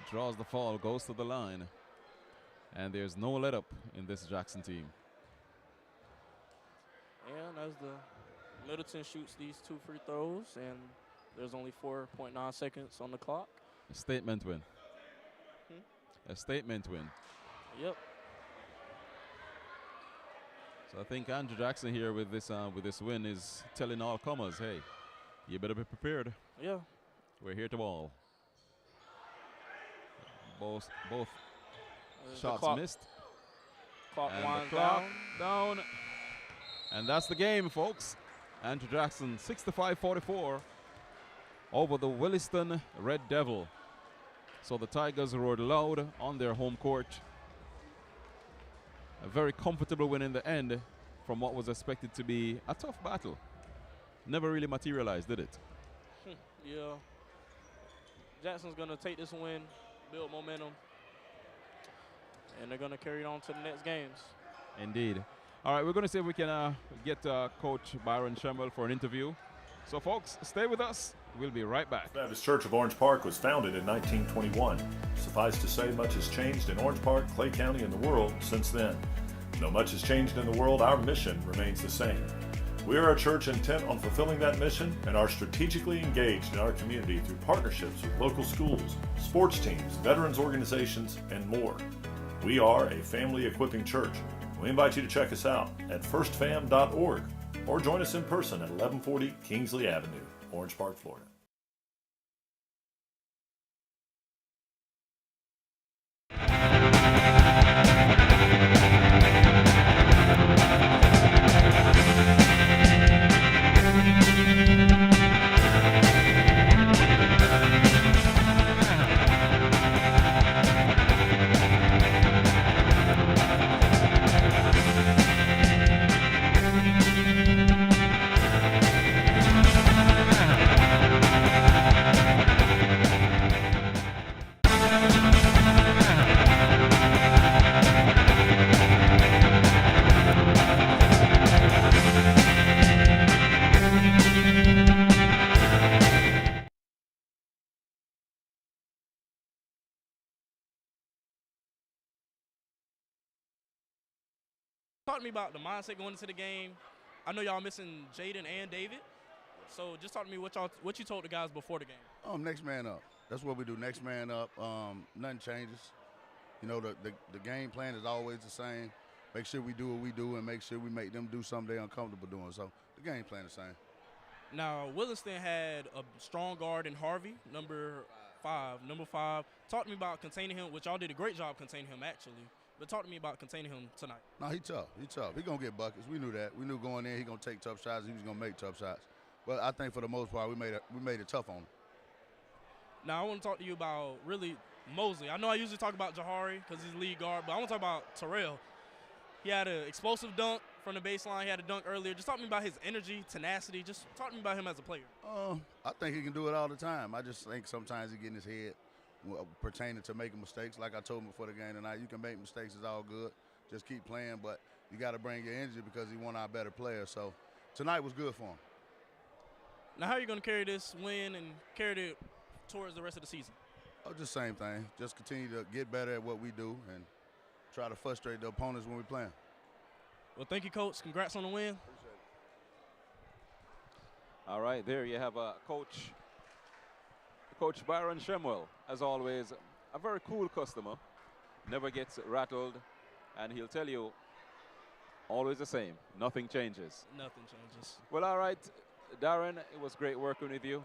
Draws the foul, goes to the line. And there's no let up in this Jackson team. And as the Middleton shoots these 2 free throws, and there's only 4.9 seconds on the clock. A statement win. A statement win. Yep. So I think Andrew Jackson here with this win is telling all comers, hey, you better be prepared. Yeah. We're here to ball. Both There's shots missed. Clock And winds the clock down. And that's the game, folks. Andrew Jackson, 65-44 over the Williston Red Devil. So the Tigers roared loud on their home court. A very comfortable win in the end from what was expected to be a tough battle. Never really materialized, did it? Yeah. Jackson's going to take this win, build momentum, and they're going to carry it on to the next games. Indeed. All right, we're going to see if we can get Coach Byron Schemmel for an interview. So, folks, stay with us. We'll be right back. Baptist Church of Orange Park was founded in 1921. Suffice to say, much has changed in Orange Park, Clay County, and the world since then. Though much has changed in the world, our mission remains the same. We are a church intent on fulfilling that mission and are strategically engaged in our community through partnerships with local schools, sports teams, veterans organizations, and more. We are a family equipping church. We invite you to check us out at firstfam.org or join us in person at 1140 Kingsley Avenue, Orange Park, Florida. Talk to me about the mindset going into the game. I know y'all missing Jaden and David. So just talk to me what you told the guys before the game. Next man up. That's what we do. Next man up. Nothing changes. You know, the game plan is always the same. Make sure we do what we do and make sure we make them do something they're uncomfortable doing. So the game plan is the same. Now, Williston had a strong guard in Harvey, number 5. Talk to me about containing him, which y'all did a great job containing him, actually. But talk to me about containing him tonight. No, he tough. He going to get buckets. We knew that. We knew going in he going to take tough shots. He was going to make tough shots. But I think for the most part, we made it tough on him. Now, I want to talk to you about, really, Mosley. I know I usually talk about Jahari because he's lead guard, but I want to talk about Terrell. He had an explosive dunk from the baseline. He had a dunk earlier. Just talk to me about his energy, tenacity. Just talk to me about him as a player. I think he can do it all the time. I just think sometimes he get in his head pertaining to making mistakes. Like I told him before the game tonight, you can make mistakes. It's all good. Just keep playing, but you got to bring your energy because he's one of our better players. So tonight was good for him. Now, how are you going to carry this win and carry it towards the rest of the season? Just same thing. Just continue to get better at what we do and try to frustrate the opponents when we're playing. Well, thank you, Coach. Congrats on the win. All right, there you have Coach Byron Shemwell, as always, a very cool customer, never gets rattled, and he'll tell you always the same, nothing changes. Nothing changes. Well, all right, Darren, it was great working with you.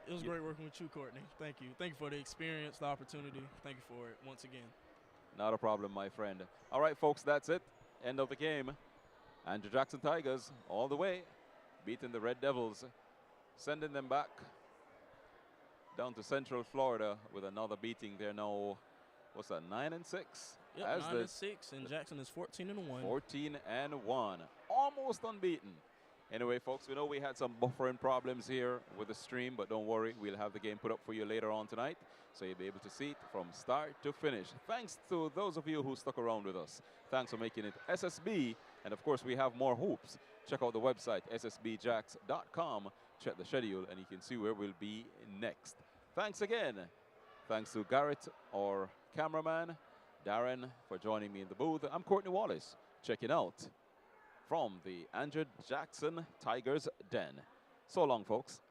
It was great working with you, Courtney. Thank you. Thank you for the experience, the opportunity. Thank you for it once again. Not a problem, my friend. All right, folks, that's it. End of the game. Andrew Jackson Tigers all the way, beating the Red Devils, sending them back down to Central Florida with another beating. They're now, what's that, 9-6? Yep, 9-6, and Jackson is 14-1. 14-1, almost unbeaten. Anyway, folks, we know we had some buffering problems here with the stream, but don't worry, we'll have the game put up for you later on tonight, so you'll be able to see it from start to finish. Thanks to those of you who stuck around with us. Thanks for making it SSB, and of course, we have more hoops. Check out the website, ssbjacks.com. Check the schedule, and you can see where we'll be next. Thanks again. Thanks to Garrett, our cameraman, Darren, for joining me in the booth. I'm Courtney Wallace, checking out from the Andrew Jackson Tigers Den. So long, folks.